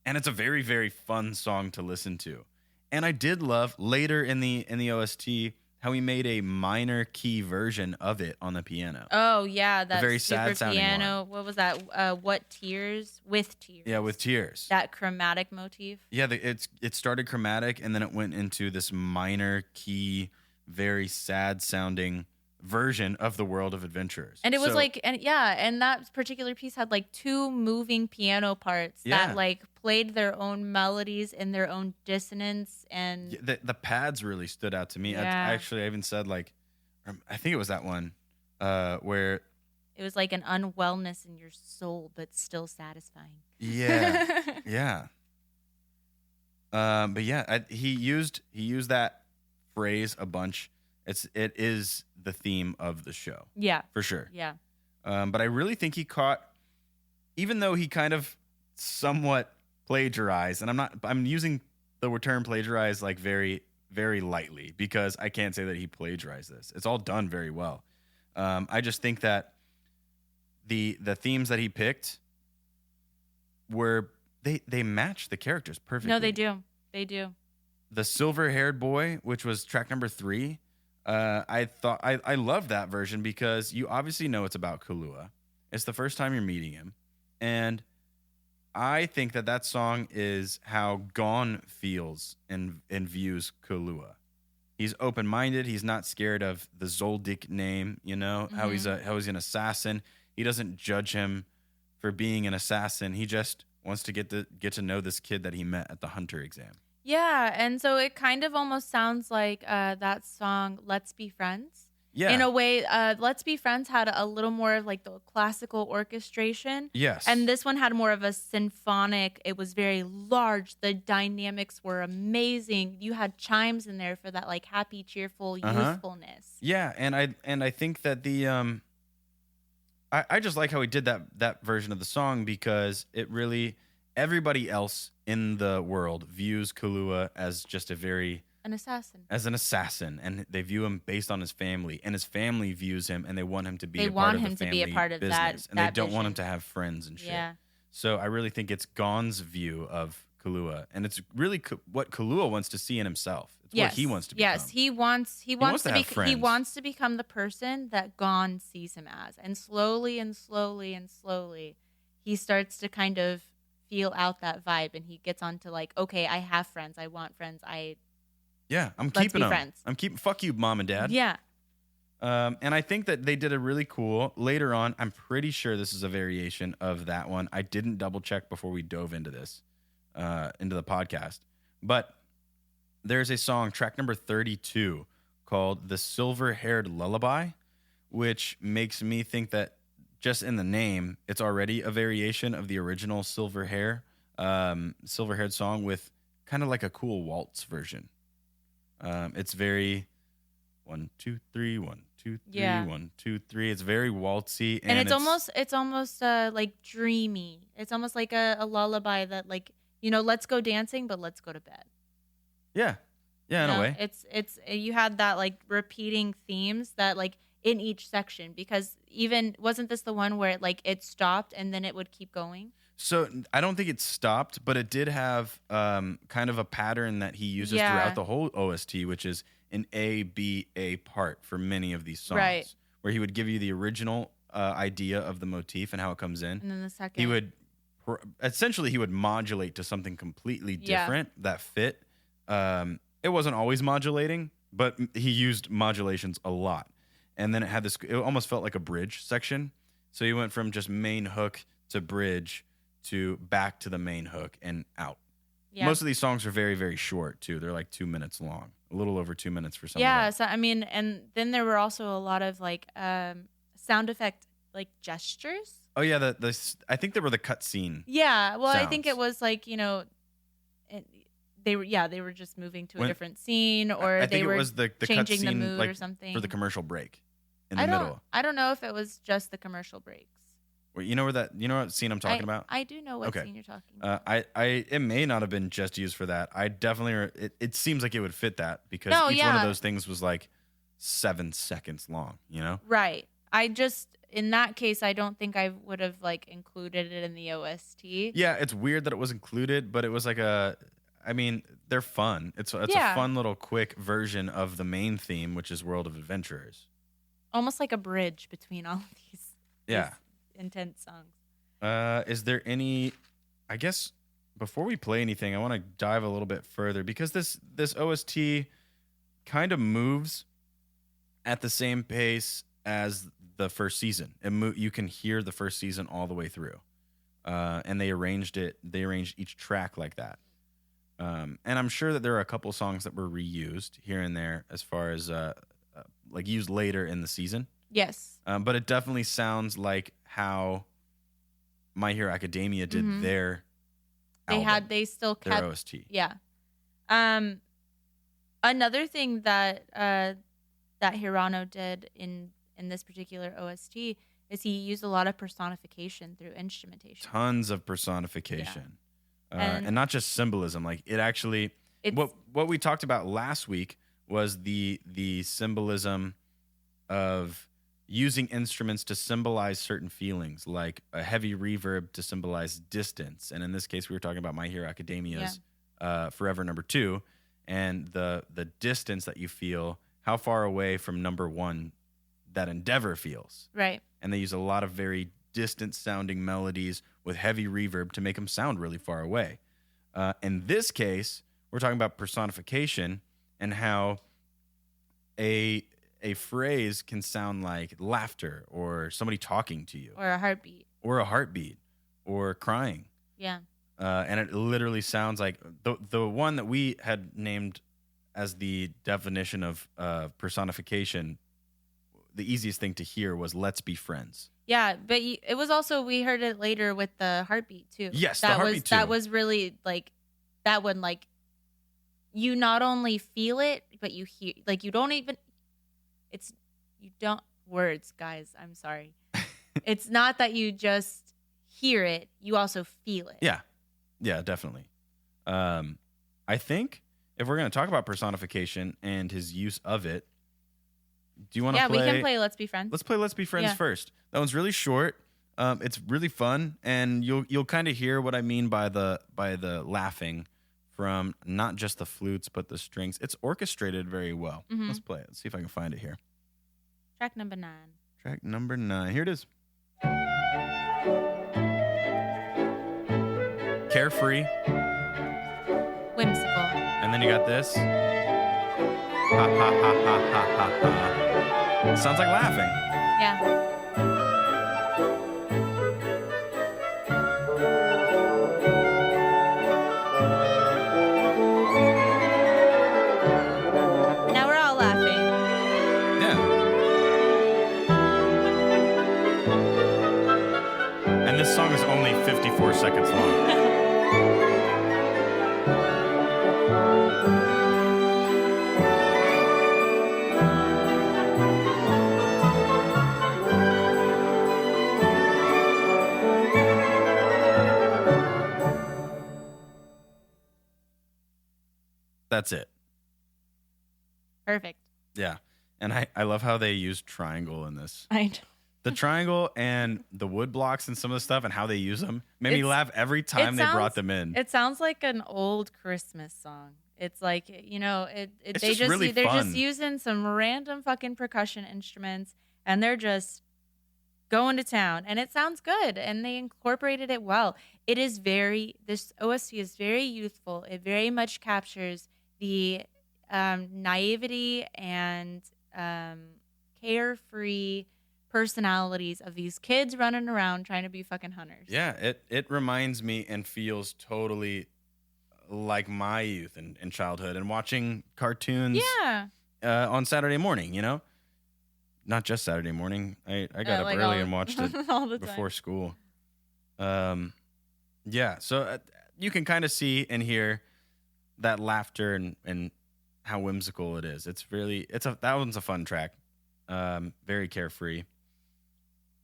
it's a very, very fun song to listen to. And I did love later in the OST how he made a minor key version of it on the piano. Oh yeah, that very super sad sounding piano. one. What was that? What tears? With tears. Yeah, with tears. That chromatic motif. Yeah, it started chromatic and then it went into this minor key, very sad sounding version of the World of Adventurers. And it was and that particular piece had like two moving piano parts that like played their own melodies in their own dissonance, and the pads really stood out to me. Yeah. I even said like, I think it was that one where it was like an unwellness in your soul, but still satisfying. Yeah, yeah. But yeah, he used that phrase a bunch. It is the theme of the show. Yeah. For sure. Yeah. But I really think he caught, even though he kind of somewhat plagiarized, and I'm using the term plagiarize like very, very lightly because I can't say that he plagiarized this. It's all done very well. I just think that the themes that he picked were, they match the characters perfectly. No, they do. They do. The silver-haired boy, which was track number 3, I love that version because you obviously know it's about Kahlua. It's the first time you're meeting him. And I think that song is how Gon feels and views Kahlua. He's open-minded. He's not scared of the Zoldyck name, how he's an assassin. He doesn't judge him for being an assassin. He just wants to get to know this kid that he met at the hunter exam. Yeah, and so it kind of almost sounds like that song "Let's Be Friends." Yeah. In a way, "Let's Be Friends" had a little more of like the classical orchestration. Yes. And this one had more of a symphonic. It was very large. The dynamics were amazing. You had chimes in there for that like happy, cheerful youthfulness. Yeah, and I think that the I just like how he did that version of the song because it really, everybody else in the world views Kahlua as just an assassin, and they view him based on his family, and his family views him and they want him to be a part of the family business, and they don't want him to have friends and shit. Yeah. So I really think it's Gon's view of Kahlua, and it's really what Kahlua wants to see in himself. It's what he wants to become. Yes, he wants he wants to become the person that Gon sees him as, and slowly and slowly and slowly, he starts to kind of feel out that vibe, and he gets onto like, okay, I have friends, I want friends, I'm let's keeping be them. friends. Fuck you, mom and dad. Yeah. And I think that they did a really cool later on. I'm pretty sure this is a variation of that one. I didn't double check before we dove into this, into the podcast. But there's a song, track number 32, called The Silver Haired Lullaby, which makes me think that just in the name, it's already a variation of the original Silver Haired song with kind of like a cool waltz version. It's very 1, 2, 3, 1, 2, 3, 1, 2, 3. It's very waltzy, and it's almost like dreamy. It's almost like a lullaby that, like, let's go dancing, but let's go to bed. Yeah, in a way. It's you had that like repeating themes that like in each section, because even wasn't this the one where it stopped and then it would keep going? So I don't think it stopped, but it did have kind of a pattern that he uses throughout the whole OST, which is an A-B-A part for many of these songs, right? Where he would give you the original idea of the motif and how it comes in, and then the second he would essentially modulate to something completely different that fit. It wasn't always modulating, but he used modulations a lot. And then it had this, it almost felt like a bridge section. So he went from just main hook to bridge to back to the main hook and out. Yeah. Most of these songs are very, very short too. They're like 2 minutes long, a little over 2 minutes for some. Yeah. So, I mean, and then there were also a lot of like sound effect, like gestures. Oh yeah. I think they were the cutscene. Yeah. Well, sounds. I think it was like, they were just moving to a different scene, or they were the changing the mood like, or something for the commercial break in the middle. I don't know if it was just the commercial breaks. Wait, you know what scene I'm talking about? I do know what scene you're talking about. It may not have been just used for that. I definitely it seems like it would fit that, because each one of those things was like 7 seconds long. Right. In that case, I don't think I would have like included it in the OST. Yeah, it's weird that it was included, but it was like they're fun. It's a fun little quick version of the main theme, which is World of Adventurers. Almost like a bridge between all of these intense songs. Is there any, I guess before we play anything, I want to dive a little bit further, because this OST kind of moves at the same pace as the first season. You can hear the first season all the way through. And they arranged each track like that. And I'm sure that there are a couple songs that were reused here and there as far as like used later in the season. Yes. But it definitely sounds like how My Hero Academia did their album, they still kept their OST. Yeah. Another thing that Hirano did in this particular OST is he used a lot of personification through instrumentation. Tons of personification. Yeah. And not just symbolism. Like it actually, what we talked about last week was the symbolism of using instruments to symbolize certain feelings, like a heavy reverb to symbolize distance. And in this case, we were talking about My Hero Academia's Forever number 2, and the distance that you feel, how far away from number 1 that endeavor feels. Right. And they use a lot of very distant sounding melodies with heavy reverb to make them sound really far away. In this case, we're talking about personification and how a phrase can sound like laughter, or somebody talking to you, or a heartbeat, or crying. Yeah. And it literally sounds like the one that we had named as the definition of personification. The easiest thing to hear was "Let's be friends." Yeah, but it was also, we heard it later with the heartbeat too. Yes, the heartbeat too. That was really like that one. Like you not only feel it, but you hear. Like you don't words, guys. I'm sorry. It's not that you just hear it; you also feel it. Yeah, definitely. I think if we're going to talk about personification and his use of it, do you want to play? Yeah, we can play Let's Be Friends. Let's play Let's Be Friends first. That one's really short. It's really fun, and you'll kind of hear what I mean by the laughing from not just the flutes but the strings. It's orchestrated very well. Mm-hmm. Let's play it. Let's see if I can find it here. Track number 9. Track number 9. Here it is. Carefree. Whimsical. And then you got this. Ha ha ha ha ha ha ha. Sounds like laughing. Yeah. Now we're all laughing. Yeah. And this song is only 54 seconds long. That's it. Perfect. Yeah. And I love how they use triangle in this. I know. The triangle and the wood blocks and some of the stuff and how they use them made me laugh every time they brought them in. It sounds like an old Christmas song. It's like, It's they're fun. just using some random fucking percussion instruments and they're just going to town and it sounds good and they incorporated it well. This OST is very youthful. It very much captures the naivety and carefree personalities of these kids running around trying to be fucking hunters. Yeah, it reminds me and feels totally like my youth and childhood and watching cartoons on Saturday morning, Not just Saturday morning. I got up early and watched it all the before time. school. Yeah, so you can kind of see and hear that laughter and how whimsical it is. That one's a fun track. Very carefree.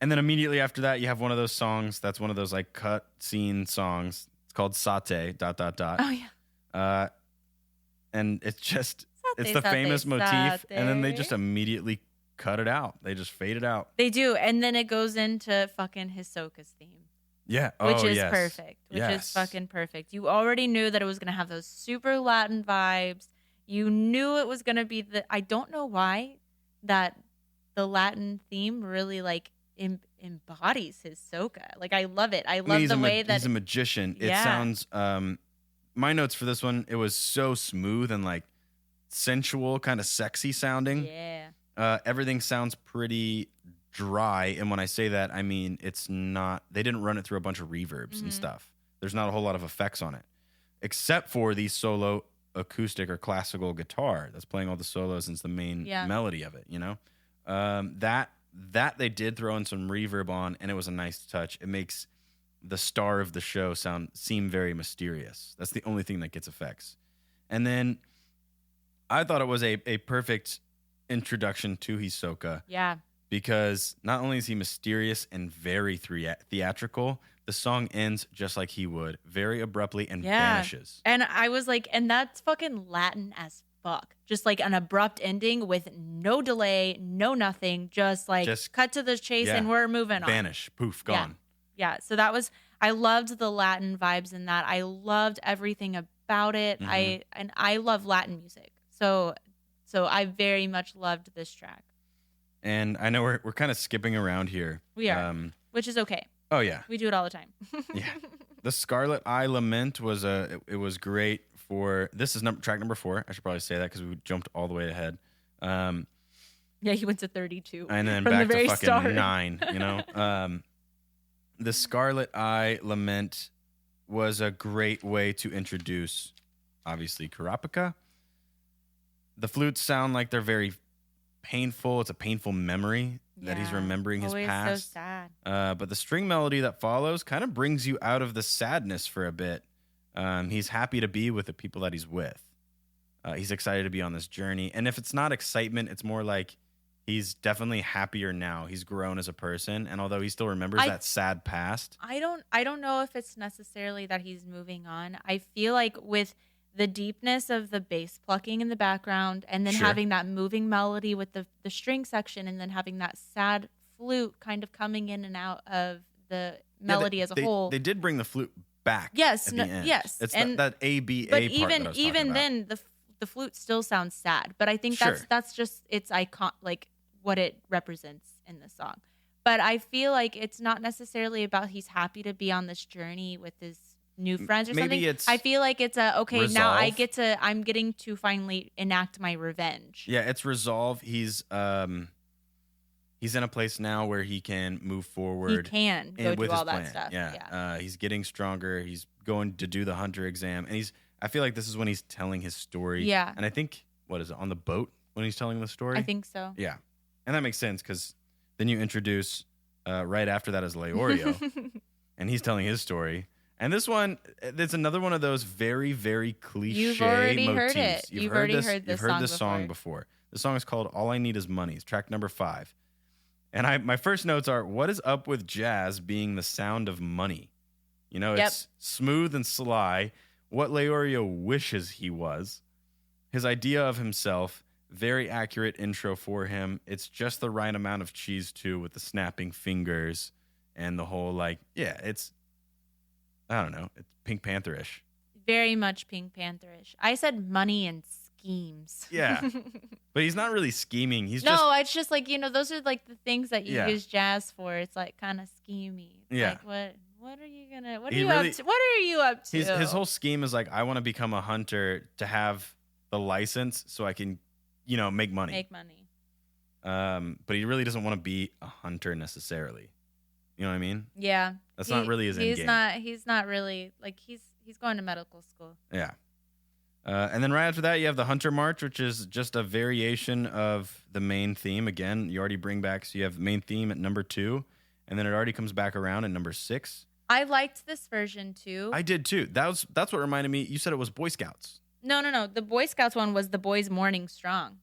And then immediately after that, you have one of those songs. That's one of those like cut scene songs. It's called Satay ... Oh yeah. And it's just it's Satay, the satay, famous motif, and then they satay. just immediately cut it out. They just fade it out. They do, and then it goes into fucking Hisoka's theme. Yeah, Which is yes. perfect. Which is Yes. fucking perfect. You already knew that it was gonna have those super Latin vibes. You knew it was gonna be I don't know why that the Latin theme really like embodies Hisoka. Like I love it. I love the way that he's a magician. It Yeah. sounds. My notes for this one, it was so smooth and like sensual, kind of sexy sounding. Yeah. Everything sounds pretty dry, and when I say that, I mean it's not. They didn't run it through a bunch of reverbs and stuff. There's not a whole lot of effects on it, except for the solo acoustic or classical guitar that's playing all the solos and it's the main melody of it. That they did throw in some reverb on, and it was a nice touch. It makes the star of the show seem very mysterious. That's the only thing that gets effects. And then I thought it was a perfect introduction to Hisoka. Yeah. Because not only is he mysterious and very theatrical, the song ends just like he would, very abruptly and vanishes. And I was like, and that's fucking Latin as fuck. Just like an abrupt ending with no delay, no nothing, just cut to the chase and we're moving on. Vanish, poof, gone. Yeah. So I loved the Latin vibes in that. I loved everything about it. Mm-hmm. I love Latin music. So I very much loved this track. And I know we're kind of skipping around here. We are, which is okay. Oh yeah, we do it all the time. Yeah, the Scarlet Eye Lament was it was great for. This is track number 4. I should probably say that because we jumped all the way ahead. Yeah, he went to 32, and then from back the very to fucking start. 9. The Scarlet Eye Lament was a great way to introduce, obviously, Kurapika. The flutes sound like they're very painful. It's a painful memory that he's remembering his Always past. So sad. But the string melody that follows kind of brings you out of the sadness for a bit. He's happy to be with the people that he's with. He's excited to be on this journey. And if it's not excitement, it's more like he's definitely happier now. He's grown as a person. And although he still remembers that sad past. I don't know if it's necessarily that he's moving on. I feel like with the deepness of the bass plucking in the background and then having that moving melody with the string section and then having that sad flute kind of coming in and out of the melody as a whole. They did bring the flute back. Yes. At the end. Yes. It's and, that ABA but part that I was even talking then the flute still sounds sad. But I think that's just its icon, like what it represents in the song. But I feel like it's not necessarily about he's happy to be on this journey with his new friends or Maybe something. I feel like it's now I'm getting to finally enact my revenge. Yeah, it's resolve. He's he's in a place now where he can move He forward. can go with do his all plan. that stuff. Yeah. He's getting stronger. He's going to do the hunter exam. And I feel like this is when he's telling his story. Yeah. And I think, what is it, on the boat when he's telling the story? I think so. Yeah. And that makes sense because then you introduce right after that is Leorio. And he's telling his story. And this one, it's another one of those very, very cliche You've already motifs. heard it. You've already heard this song before. The song is called All I Need Is Money. It's track number 5. And my first notes are, what is up with jazz being the sound of money? You know, it's smooth and sly. What Leorio wishes he was. His idea of himself, very accurate intro for him. It's just the right amount of cheese, too, with the snapping fingers and the whole, it's, I don't know, it's Pink Panther-ish. Very much Pink Panther-ish. I said money and schemes. Yeah. But he's not really scheming. It's just like, those are like the things that you Yeah. use jazz for. It's like kind of schemy. It's Yeah. like, what are you gonna, up to? What are you up to? His whole scheme is like, I want to become a hunter to have the license so I can, make money. Make money. But he really doesn't want to be a hunter necessarily. You know what I mean? Yeah. That's not really his end game. He's not really, like, he's going to medical school. Yeah. And then right after that, you have the Hunter March, which is just a variation of the main theme. Again, you already bring back, so you have the main theme at number 2, and then it already comes back around at number 6. I liked this version too. I did too. That's what reminded me. You said it was Boy Scouts. No. The Boy Scouts one was the Boys Morning Strong.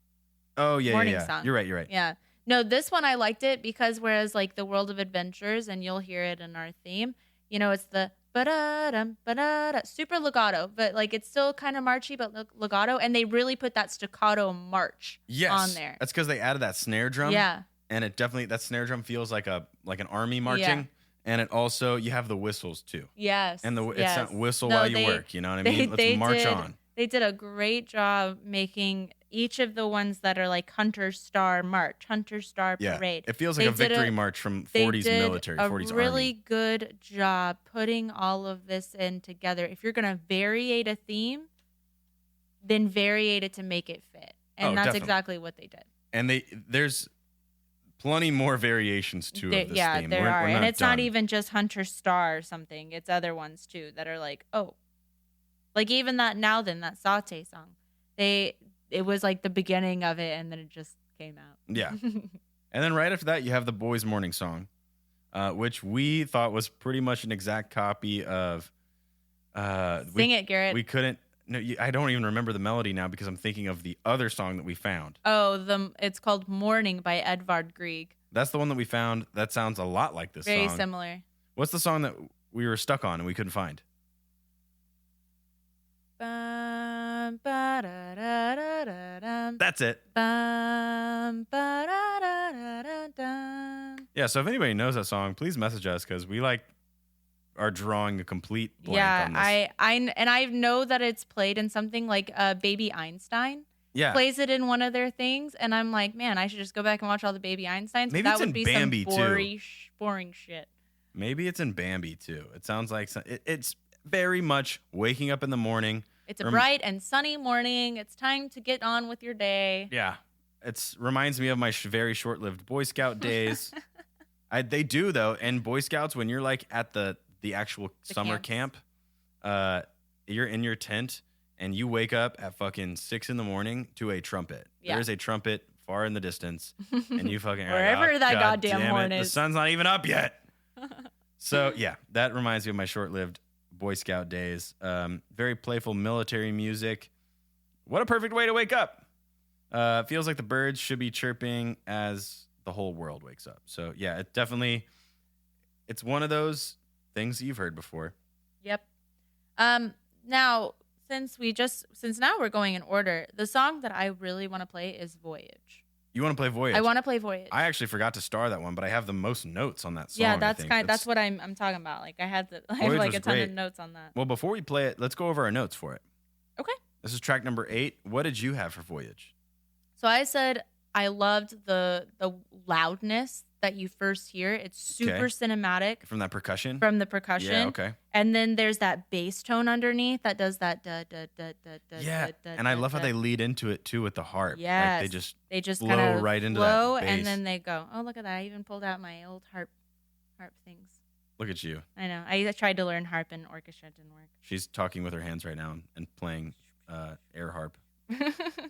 Oh, yeah, Morning yeah. song. You're right. Yeah. No, this one I liked it because whereas like the World of Adventures, and you'll hear it in our theme, it's the ba-da-dum, ba-da-da, super legato, but like it's still kind of marchy, but legato, and they really put that staccato march on there. That's because they added that snare drum. Yeah. And it definitely, that snare drum feels like an army marching. Yeah. And it also, you have the whistles too. Yes. And it's yes. not whistle while you work. You know what I mean? Let's march on. They did a great job making each of the ones that are like Hunter Star March, Hunter Star Parade. It feels like a victory march from 40s military, 40s army. They did a really good job putting all of this in together. If you're going to variate a theme, then variate it to make it fit. And that's definitely. Exactly what they did. And there's plenty more variations too of this theme. Yeah, there are. We're and it's done. not even just Hunter Star or something. It's other ones too that are like, oh. Like even that that Saute song. It was like the beginning of it, and then it just came out. Yeah. And then right after that, you have the Boys Morning Song, which we thought was pretty much an exact copy of. Sing it, Garrett. We couldn't. No, I don't even remember the melody now because I'm thinking of the other song that we found. Oh, it's called Morning by Edvard Grieg. That's the one that we found. That sounds a lot like this song. Very similar. What's the song that we were stuck on and we couldn't find? That's it. Yeah, so if anybody knows that song, please message us because we are drawing a complete blank on this. I know that it's played in something like Baby Einstein. Yeah. Plays it in one of their things, and I'm like, man, I should just go back and watch all the Baby Einsteins. Maybe that it's would in be Bambi, some boring shit. Maybe it's in Bambi too. It sounds like it's very much waking up in the morning. It's a bright and sunny morning. It's time to get on with your day. Yeah. It reminds me of my very short-lived Boy Scout days. They do, though. And Boy Scouts, when you're like at the actual summer camp, you're in your tent and you wake up at fucking 6 a.m. to a trumpet. Yeah. There's a trumpet far in the distance. And you fucking wherever that goddamn horn is. The sun's not even up yet. So, yeah, that reminds me of my short-lived Boy Scout days. Very playful military music. What a perfect way to wake up. Feels like the birds should be chirping as the whole world wakes up. So yeah, it's one of those things that you've heard before. Yep. Now since now we're going in order, the song that I really want to play is Voyage. You want to play Voyage? I want to play Voyage. I actually forgot to star that one, but I have the most notes on that song. Yeah, that's what I'm talking about. Like I have like a ton of notes on that. Well, before we play it, let's go over our notes for it. Okay. This is track number 8. What did you have for Voyage? So I said I loved the loudness that you first hear. It's super cinematic From that percussion? from the percussion. Yeah, okay. And then there's that bass tone underneath that does that da da da da da. Yeah, da, and I da, love how da. they lead into it too with the harp. Yes. Like they just blow kind of right into flow, that bass. and then they go. Oh, look at that! I even pulled out my old harp things. Look at you. I know. I tried to learn harp in orchestra. It didn't work. She's talking with her hands right now and playing air harp.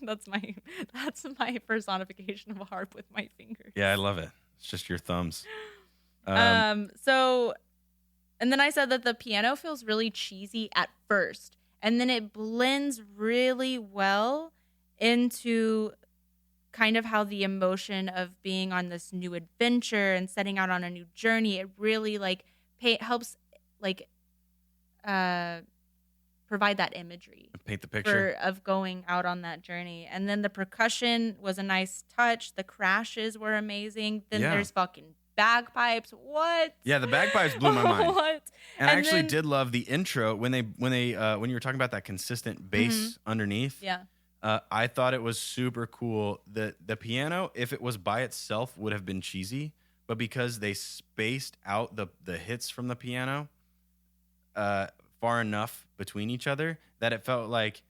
That's my personification of a harp with my fingers. Yeah, I love it. It's just your thumbs. So, and then I said that the piano feels really cheesy at first, and then it blends really well into kind of how the emotion of being on this new adventure and setting out on a new journey, it really like helps like provide that imagery. Paint the picture. Of going out on that journey. And then the percussion was a nice touch. The crashes were amazing. Then there's fucking bagpipes. What? Yeah, the bagpipes blew my mind. What? And I actually did love the intro when you were talking about that consistent bass underneath. Yeah. I thought it was super cool. The piano, if it was by itself, would have been cheesy, but because they spaced out the hits from the piano far enough between each other that it felt like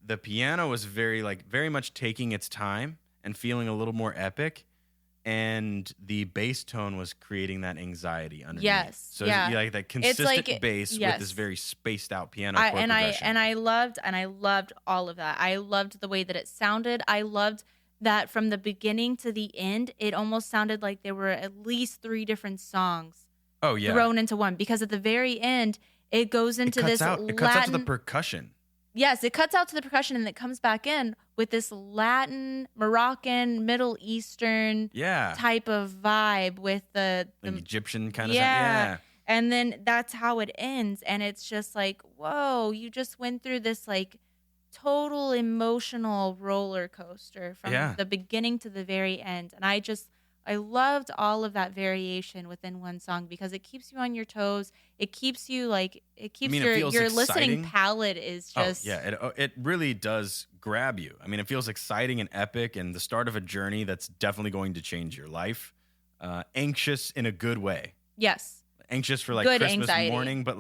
the piano was very much taking its time and feeling a little more epic, and the bass tone was creating that anxiety underneath. Yes. So you like that consistent bass with this very spaced out piano chord progression. I loved all of that. I loved the way that it sounded. I loved that from the beginning to the end, it almost sounded like there were at least 3 different songs thrown into one, because at the very end it goes into it cuts out to the percussion. Yes, it cuts out to the percussion, and it comes back in with this Latin, Moroccan, Middle Eastern type of vibe with the Egyptian kind of stuff. Yeah. And then that's how it ends. And it's just like, whoa, you just went through this like total emotional roller coaster from the beginning to the very end. And I loved all of that variation within one song, because it keeps you on your toes. It keeps you your listening palette is just. Oh, yeah, it really does grab you. I mean, it feels exciting and epic, and the start of a journey that's definitely going to change your life. Anxious in a good way. Yes. Anxious for good Christmas anxiety. morning, but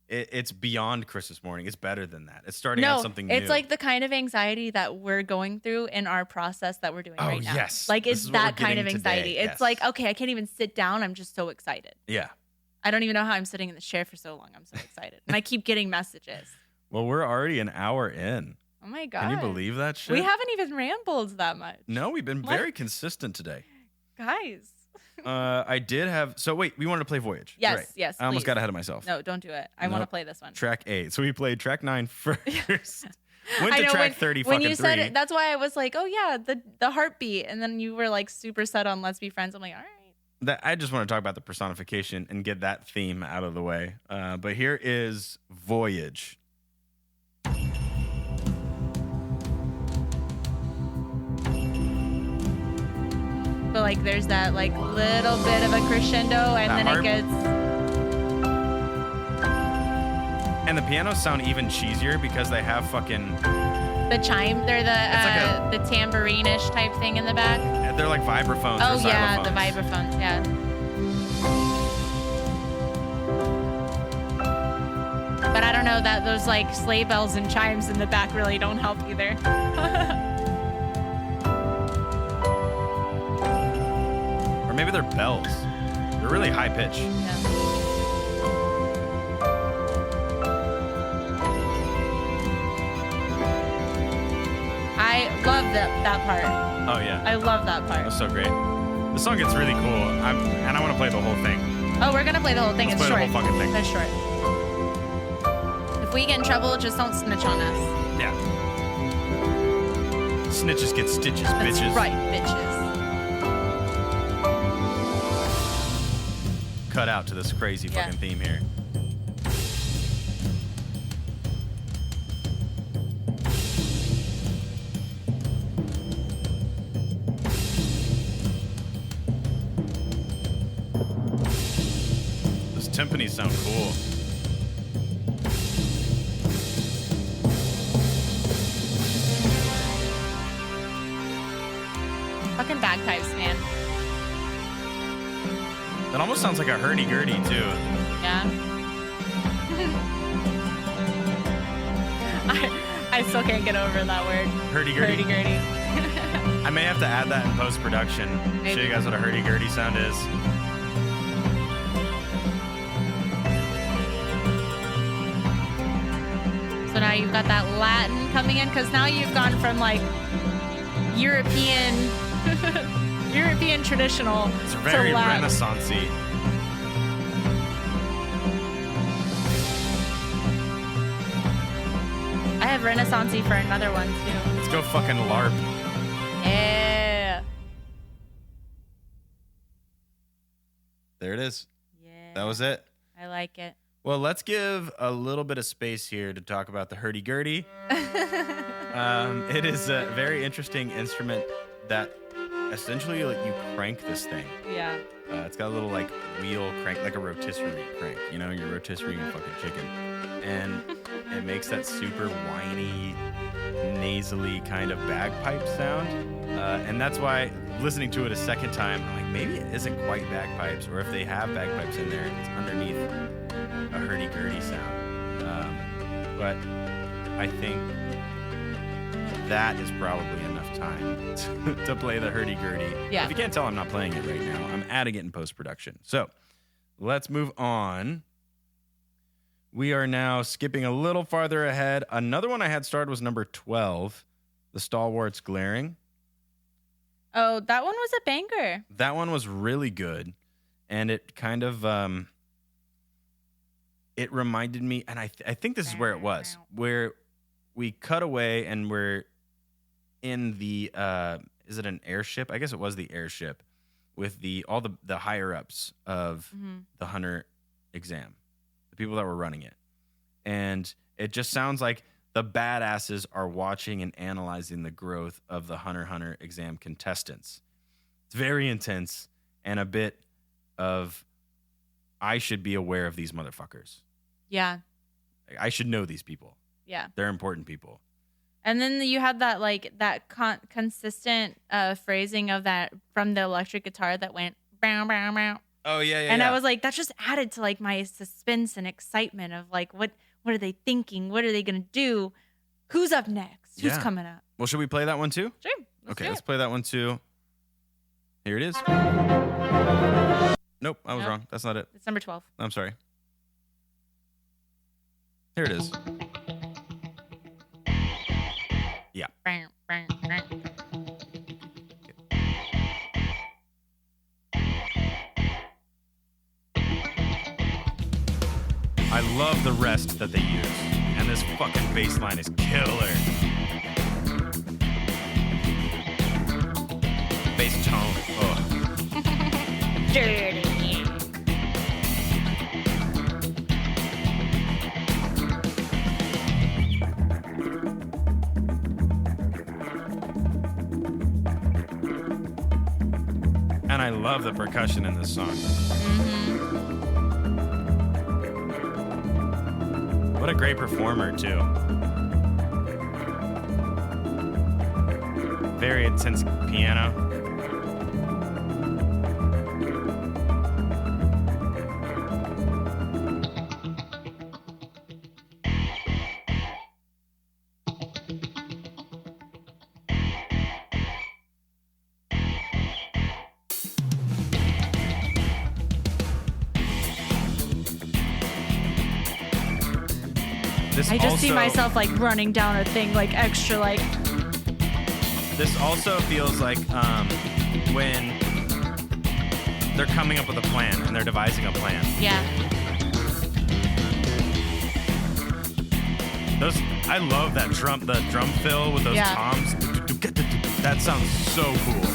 it's beyond Christmas morning. It's better than that. It's starting out something new. It's like the kind of anxiety that we're going through in our process that we're doing right now. Yes. Like it's that kind of anxiety. Today. It's like, okay, I can't even sit down. I'm just so excited. Yeah. I don't even know how I'm sitting in the chair for so long. I'm so excited. And I keep getting messages. Well, we're already an hour in. Oh my God. Can you believe that shit? We haven't even rambled that much. No, we've been very consistent today. Guys. I did have. So wait, we wanted to play Voyage. Yes, right. yes. I almost please. got ahead of myself. No, don't do it. I want to play this one. Track 8. So we played track 9 first. Went I to know, track 30 when fucking you said 3. it, that's why I was like, oh yeah, the heartbeat, and then you were like super set on Let's Be Friends. I'm like, all right. I just want to talk about the personification and get that theme out of the way. But here is Voyage. But like there's that like little bit of a crescendo, and then it gets. And the pianos sound even cheesier because they have fucking the chime. They're the tambourine-ish type thing in the back. They're like vibraphones. Oh or yeah, xylophones. the vibraphones. Yeah. But I don't know that those like sleigh bells and chimes in the back really don't help either. Or maybe they're bells. They're really high pitch. Yeah. I love that part. Oh yeah. I love that part. That's so great. The song gets really cool. And I want to play the whole thing. Oh, we're gonna play the whole thing. Let's It's play short. the whole fucking thing. That's short. If we get in trouble, just don't snitch on us. Yeah. Snitches get stitches, That's bitches. right, bitches. Cut out to this crazy fucking theme here. Those timpanis sound cool. Fucking bagpipes, man. That almost sounds like a hurdy-gurdy, too. Yeah. I still can't get over that word. Hurdy-gurdy? Hurdy-gurdy. I may have to add that in post-production. Maybe. Show you guys what a hurdy-gurdy sound is. So now you've got that Latin coming in, because now you've gone from like European European traditional It's very to Latin. Renaissance-y. I have Renaissance-y for another one too. Let's go fucking LARP. Yeah. There it is. Yeah. That was it. I like it. Well, let's give a little bit of space here to talk about the hurdy-gurdy. It is a very interesting instrument that essentially like you crank this thing. Yeah. It's got a little like wheel crank, like a rotisserie crank. You know, you're rotisserie a fucking chicken. And it makes that super whiny, nasally kind of bagpipe sound. And that's why listening to it a second time, I'm like, maybe it isn't quite bagpipes, or if they have bagpipes in there, it's underneath a hurdy-gurdy sound. But I think that is probably enough time to play the hurdy-gurdy. Yeah. If you can't tell, I'm not playing it right now. I'm adding it in post-production. So let's move on. We are now skipping a little farther ahead. Another one I had started was number 12, The Stalwarts Glaring. Oh, that one was a banger. That one was really good. And it kind of, it reminded me, and I think this is where it was, where we cut away and we're in the, is it an airship? I guess it was the airship with all the higher ups of the Hunter exam, the people that were running it. And it just sounds like the badasses are watching and analyzing the growth of the Hunter exam contestants. It's very intense and a bit of, I should be aware of these motherfuckers. Yeah. I should know these people. Yeah. They're important people. And then you had that like that consistent phrasing of that from the electric guitar that went bow bow bow. Oh yeah, yeah. And yeah. I was like, that just added to like my suspense and excitement of like what are they thinking? What are they gonna do? Who's up next? Who's Yeah. coming up? Well, should we play that one too? Sure. Okay, do let's it. play that one too. Here it is. Nope, I was Nope. wrong. That's not it. It's number 12. I'm sorry. Here it is. Yeah. Bow, bow, bow. I love the rest that they use, and this fucking bass line is killer. Bass tone. Oh. Dirty. And I love the percussion in this song. What a great performer, too. Very intense piano. I just see myself like running down a thing like extra like. This also feels like when they're coming up with a plan and they're devising a plan. Yeah. I love that the drum fill with those Yeah. toms. That sounds so cool.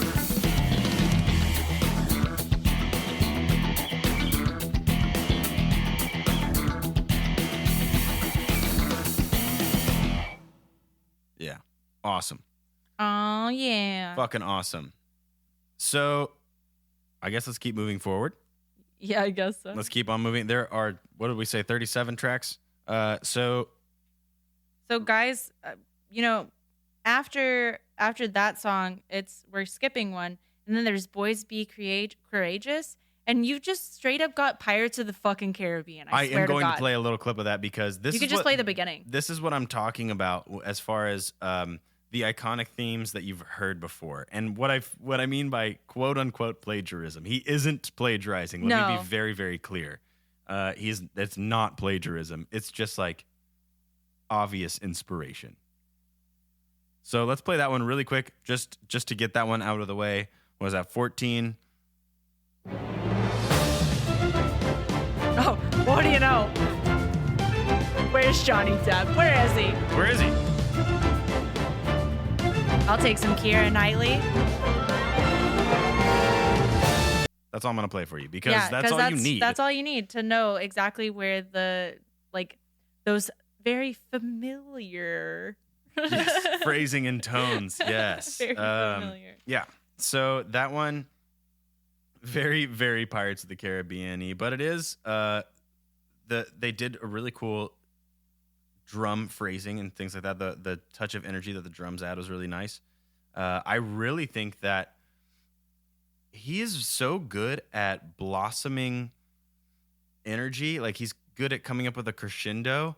Yeah. Awesome. Oh yeah. Fucking awesome. So I guess let's keep moving forward. Yeah, I guess so. Let's keep on moving. There are, what did we say, 37 tracks? So guys, after that song, we're skipping one, and then there's Boys Be Courageous, And you just straight up got Pirates of the fucking Caribbean. I swear am going to God. to play a little clip of that because You could just play the beginning. This is what I'm talking about as far as the iconic themes that you've heard before. And what I mean by quote unquote plagiarism. He isn't plagiarizing. Let me be very, very clear. It's not plagiarism. It's just like obvious inspiration. So let's play that one really quick, just to get that one out of the way. What was that, 14? Oh, what do you know? Where's Johnny Depp? Where is he? Where is he? I'll take some Keira Knightley. That's all I'm going to play for you because that's all you need. That's all you need to know exactly where those very familiar yes, phrasing and tones. Yes. Very familiar. Yeah. So that one, very, very Pirates of the Caribbean-y, but it is they did a really cool drum phrasing and things like that. The touch of energy that the drums add was really nice. I really think that he is so good at blossoming energy. Like he's good at coming up with a crescendo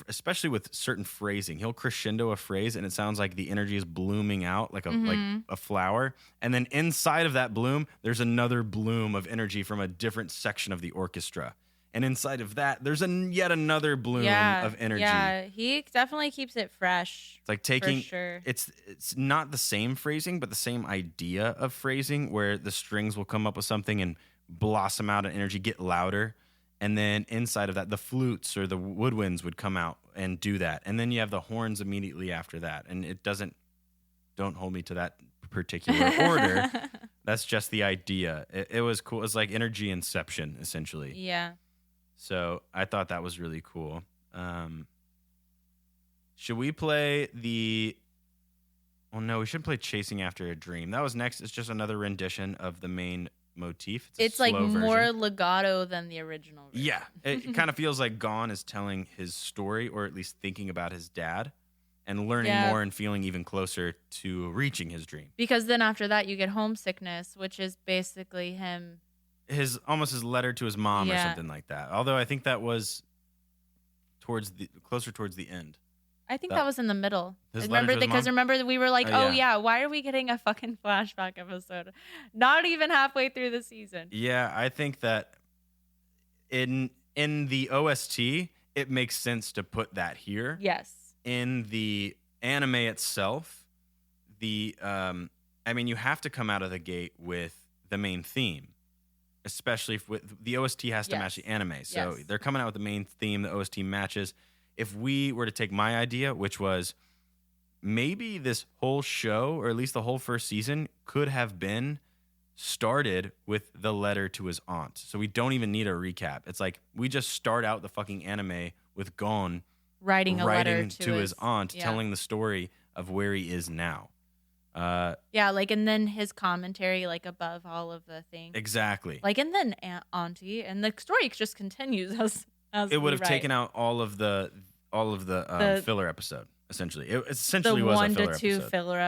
especially with certain phrasing. He'll crescendo a phrase and it sounds like the energy is blooming out like a flower. And then inside of that bloom, there's another bloom of energy from a different section of the orchestra. And inside of that, there's yet another bloom of energy. Yeah, he definitely keeps it fresh. It's like taking, for sure. It's not the same phrasing, but the same idea of phrasing where the strings will come up with something and blossom out of energy, get louder. And then inside of that, the flutes or the woodwinds would come out and do that. And then you have the horns immediately after that. And it don't hold me to that particular order. That's just the idea. It was cool. It was like energy inception, essentially. Yeah. So I thought that was really cool. Should we play well, no, we shouldn't play Chasing After a Dream. That was next. It's just another rendition of the main motif. It's like more legato than the original version. Yeah. It kind of feels like Gon is telling his story, or at least thinking about his dad and learning more and feeling even closer to reaching his dream. Because then after that, you get Homesickness, which is basically him. Almost his letter to his mom or something like that. Although I think that was closer towards the end. I think that was in the middle. Remember we were like, why are we getting a fucking flashback episode? Not even halfway through the season. Yeah, I think that in the OST, it makes sense to put that here. Yes. In the anime itself, you have to come out of the gate with the main theme. Especially with the OST has to match the anime. So they're coming out with the main theme, the OST matches. If we were to take my idea, which was maybe this whole show, or at least the whole first season, could have been started with the letter to his aunt. So we don't even need a recap. It's like we just start out the fucking anime with Gon writing a letter to his aunt, telling the story of where he is now. And then his commentary, like above all of the things. Exactly. Like, and then Auntie, and the story just continues as it would have taken out all of the filler episode. Essentially, it essentially the was 1 a filler to 2 episode. filler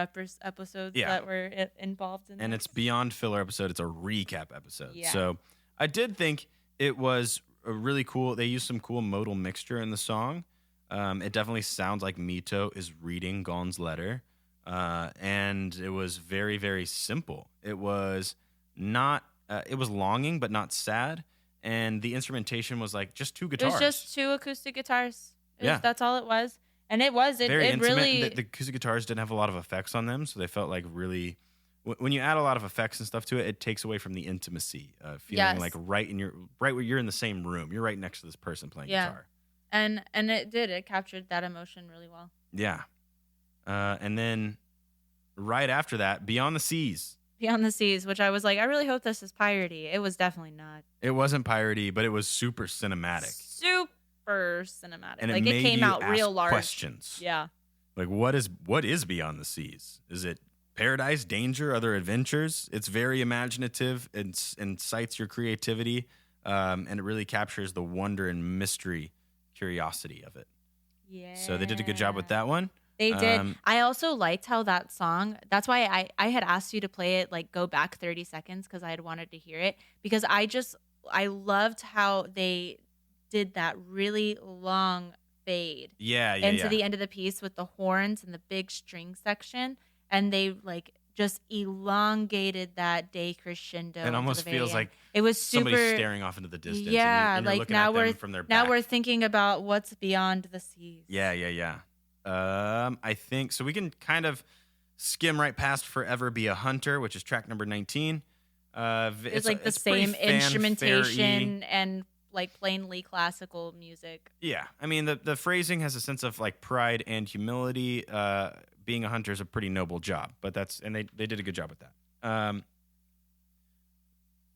episodes that were involved in. And it's beyond filler episode; it's a recap episode. Yeah. So I did think it was a really cool. They used some cool modal mixture in the song. It definitely sounds like Mito is reading Gon's letter. And it was very, very simple. It was not, it was longing, but not sad. And the instrumentation was like just 2 guitars. It was just 2 acoustic guitars. Yeah. That's all it was. And it very intimate. Really. The acoustic guitars didn't have a lot of effects on them. So they felt like really, when you add a lot of effects and stuff to it, it takes away from the intimacy of feeling like right where you're in the same room. You're right next to this person playing guitar. And it captured that emotion really well. Yeah. And then right after that, Beyond the Seas. Beyond the Seas, which I was like, I really hope this is piratey. It was definitely not. It wasn't piratey, but it was super cinematic. Super cinematic. And it came out real large. Questions. Yeah. Like what is Beyond the Seas? Is it paradise, danger, other adventures? It's very imaginative. It incites your creativity, and it really captures the wonder and mystery, curiosity of it. Yeah. So they did a good job with that one. They did. I also liked how that song, that's why I had asked you to play it, like go back 30 seconds because I had wanted to hear it. Because I loved how they did that really long fade into the end of the piece with the horns and the big string section. And they like just elongated that day crescendo. It almost feels like it was super, somebody's staring off into the distance. Yeah, and you're like looking now at them from their back. now we're thinking about what's beyond the seas. Yeah. I think so. We can kind of skim right past "Forever Be a Hunter," which is track number 19. It's like the same instrumentation and like plainly classical music. Yeah, I mean the phrasing has a sense of like pride and humility. Being a hunter is a pretty noble job, but they did a good job with that.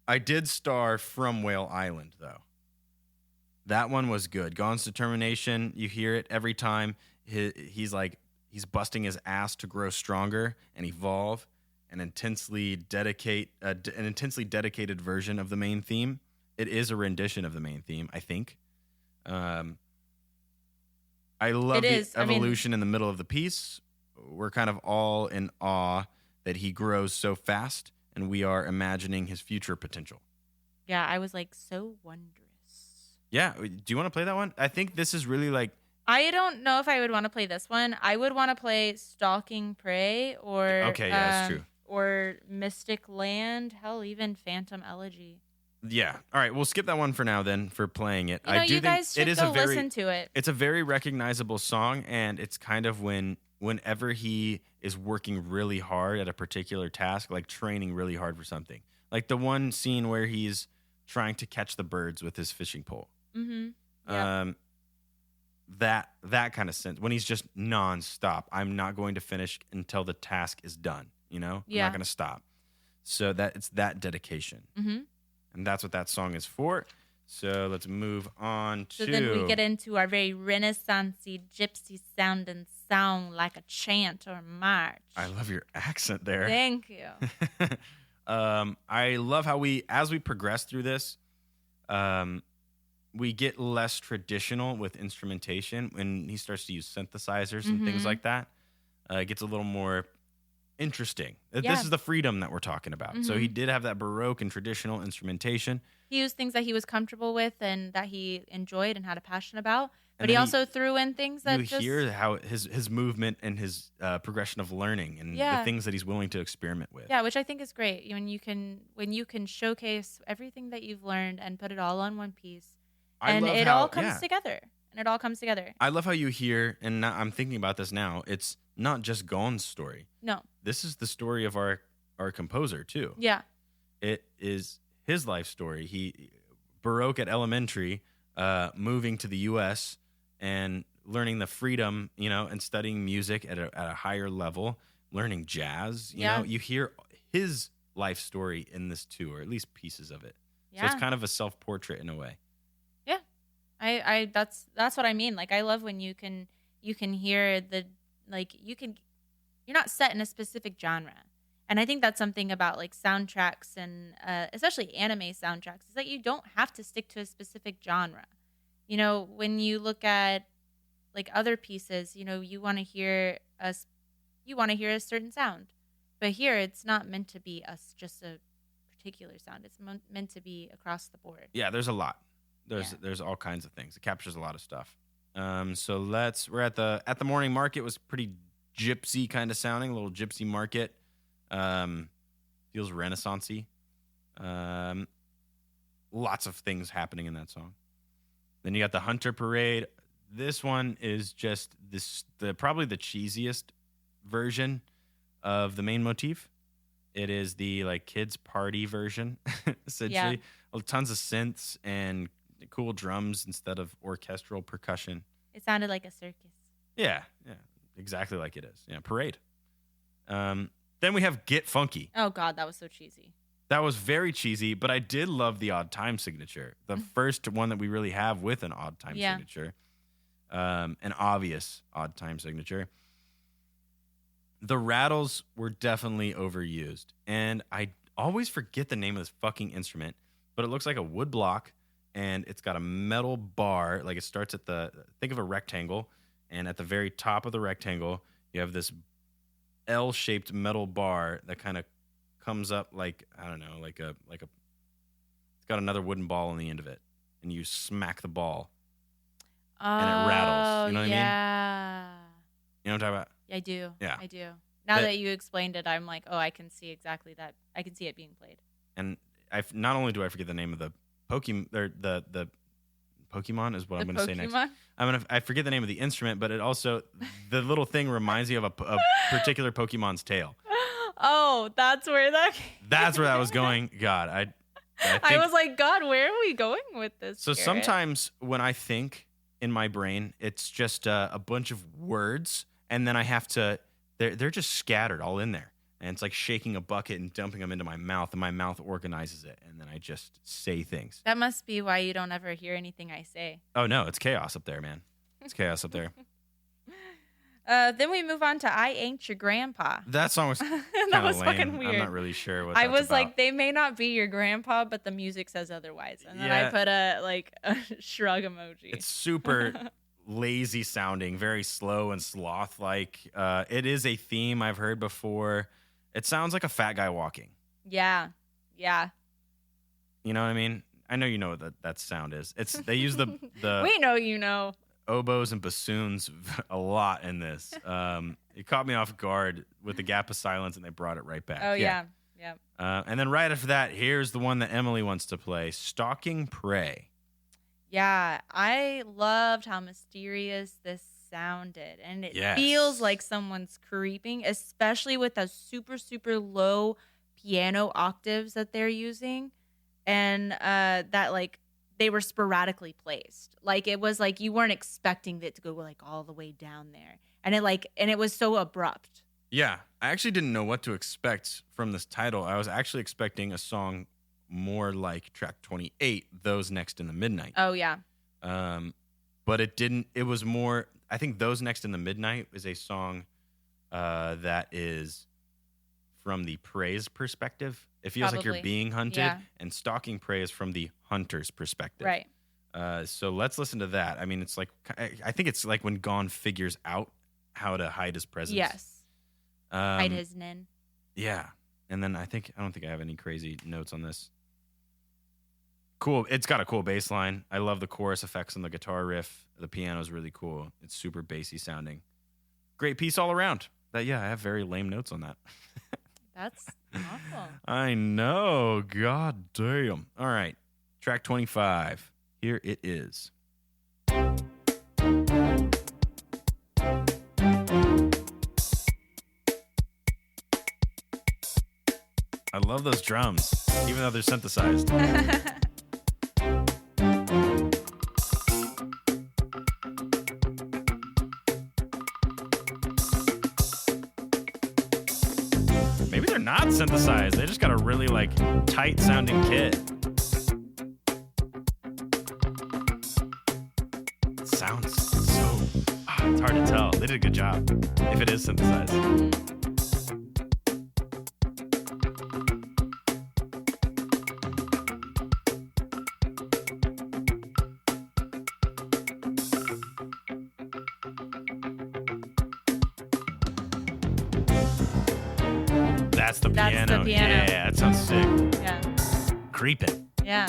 I did star "From Whale Island" though. That one was good. Gon's determination, you hear it every time. He's busting his ass to grow stronger and evolve. An intensely dedicated version of the main theme. It is a rendition of the main theme, I think. I love the evolution in the middle of the piece. We're kind of all in awe that he grows so fast, and we are imagining his future potential. Yeah, I was like so wondrous. Yeah, do you want to play that one? I think this is really like... I don't know if I would want to play this one. I would want to play Stalking Prey or... Okay, yeah, that's true. Or Mystic Land, hell, even Phantom Elegy. Yeah. All right, we'll skip that one for now then for playing it. You know, you guys should go listen to it. It's a very recognizable song, and it's kind of whenever he is working really hard at a particular task, like training really hard for something. Like the one scene where he's trying to catch the birds with his fishing pole. Mm-hmm. Yep. That kind of sense. When he's just nonstop, I'm not going to finish until the task is done. You know, I'm not going to stop. So it's that dedication, and that's what that song is for. So let's move on to. So then we get into our very Renaissance-y, gypsy sounding song, like a chant or march. I love your accent there. Thank you. I love how as we progress through this, we get less traditional with instrumentation when he starts to use synthesizers and things like that. It gets a little more interesting. This is the freedom that we're talking about. So he did have that Baroque and traditional instrumentation. He used things that he was comfortable with and that he enjoyed and had a passion about. But he also threw in things that you hear how his movement and his progression of learning and the things that he's willing to experiment with. Yeah, which I think is great. When you can showcase everything that you've learned and put it all on one piece. And it all comes together. I love how you hear, and now I'm thinking about this now, it's not just Gon's story. No. This is the story of our composer, too. Yeah. It is his life story. He Baroque at elementary, moving to the U.S., and learning the freedom, and studying music at a higher level, learning jazz. You know, you hear his life story in this, too, or at least pieces of it. Yeah. So it's kind of a self-portrait in a way. Yeah. I that's what I mean. Like, I love when you can hear you're not set in a specific genre. And I think that's something about like soundtracks and especially anime soundtracks is that you don't have to stick to a specific genre. When you look at like other pieces, you want to hear a certain sound. But here it's not meant to be just a particular sound. It's meant to be across the board. Yeah, there's a lot. There's all kinds of things. It captures a lot of stuff. So we're at the morning market. It was pretty gypsy kind of sounding, a little gypsy market. Feels Renaissance-y. Lots of things happening in that song. Then you got the Hunter Parade. This one is just probably the cheesiest version of the main motif. It is the like kids party version, essentially. Yeah. Tons of synths and cool drums instead of orchestral percussion. It sounded like a circus. Yeah, exactly like it is. Yeah, parade. Then we have Get Funky. Oh God, that was so cheesy. That was very cheesy, but I did love the odd time signature. The first one that we really have with an odd time signature. An obvious odd time signature. The rattles were definitely overused. And I always forget the name of this fucking instrument, but it looks like a wood block and it's got a metal bar. Like it starts think of a rectangle, and at the very top of the rectangle, You have this L-shaped metal bar that kind of comes up like, I don't know, like a it's got another wooden ball on the end of it, and you smack the ball and it rattles. You know what I mean? Yeah. You know what I'm talking about? I do. Yeah. I do. Now that you explained it, I'm like, oh, I can see exactly that. I can see it being played. And not only do I forget the name of the the Pokemon is what I'm going to say next. I forget the name of the instrument, but it also the little thing reminds you of a particular Pokemon's tail. Oh, that's where that. That's where that was going. God, I I was like, God, where are we going with this? So Garrett? sometimes when I think in my brain, it's just a bunch of words, and then I have to. They're just scattered all in there. And it's like shaking a bucket and dumping them into my mouth, and my mouth organizes it, and then I just say things. That must be why you don't ever hear anything I say. Oh, no, it's chaos up there, man. It's chaos up there. Then we move on to I Ain't Your Grandpa. That song was kind of lame. Fucking weird. I'm not really sure what I that's was about. like, they may not be your grandpa, but the music says otherwise. And then I put a shrug emoji. It's super lazy sounding, very slow and sloth-like. It is a theme I've heard before. It sounds like a fat guy walking. Yeah. You know what I mean? I know you know what that sound is. They use the we know you know oboes and bassoons a lot in this. It caught me off guard with the gap of silence, and they brought it right back. Oh yeah. And then right after that, here's the one that Emily wants to play: "Stalking Prey." Yeah, I loved how mysterious this sounded, and it feels like someone's creeping, especially with those super, super low piano octaves that they're using, and that like they were sporadically placed. Like it was like you weren't expecting it to go like all the way down there, and it was so abrupt. Yeah, I actually didn't know what to expect from this title. I was actually expecting a song more like track 28, Those Next in the Midnight. Oh, yeah. But it didn't. It was more, I think Those Next in the Midnight is a song that is from the prey's perspective. It feels like you're being hunted, and stalking prey is from the hunter's perspective. Right. So let's listen to that. I mean, it's like, I think it's like when Gon figures out how to hide his presence. Yes. Hide his nin. Yeah. And then I don't think I have any crazy notes on this. Cool. It's got a cool bass line. I love the chorus effects on the guitar riff. The piano's really cool. It's super bassy sounding. Great piece all around. I have very lame notes on that. That's awful. I know. God damn. All right. Track 25. Here it is. I love those drums, even though they're synthesized. Maybe they're not synthesized. They just got a really like tight sounding kit. It sounds so. It's hard to tell. They did a good job. If it is synthesized. That's the piano. Yeah, that sounds sick. Yeah. Creeping. Yeah.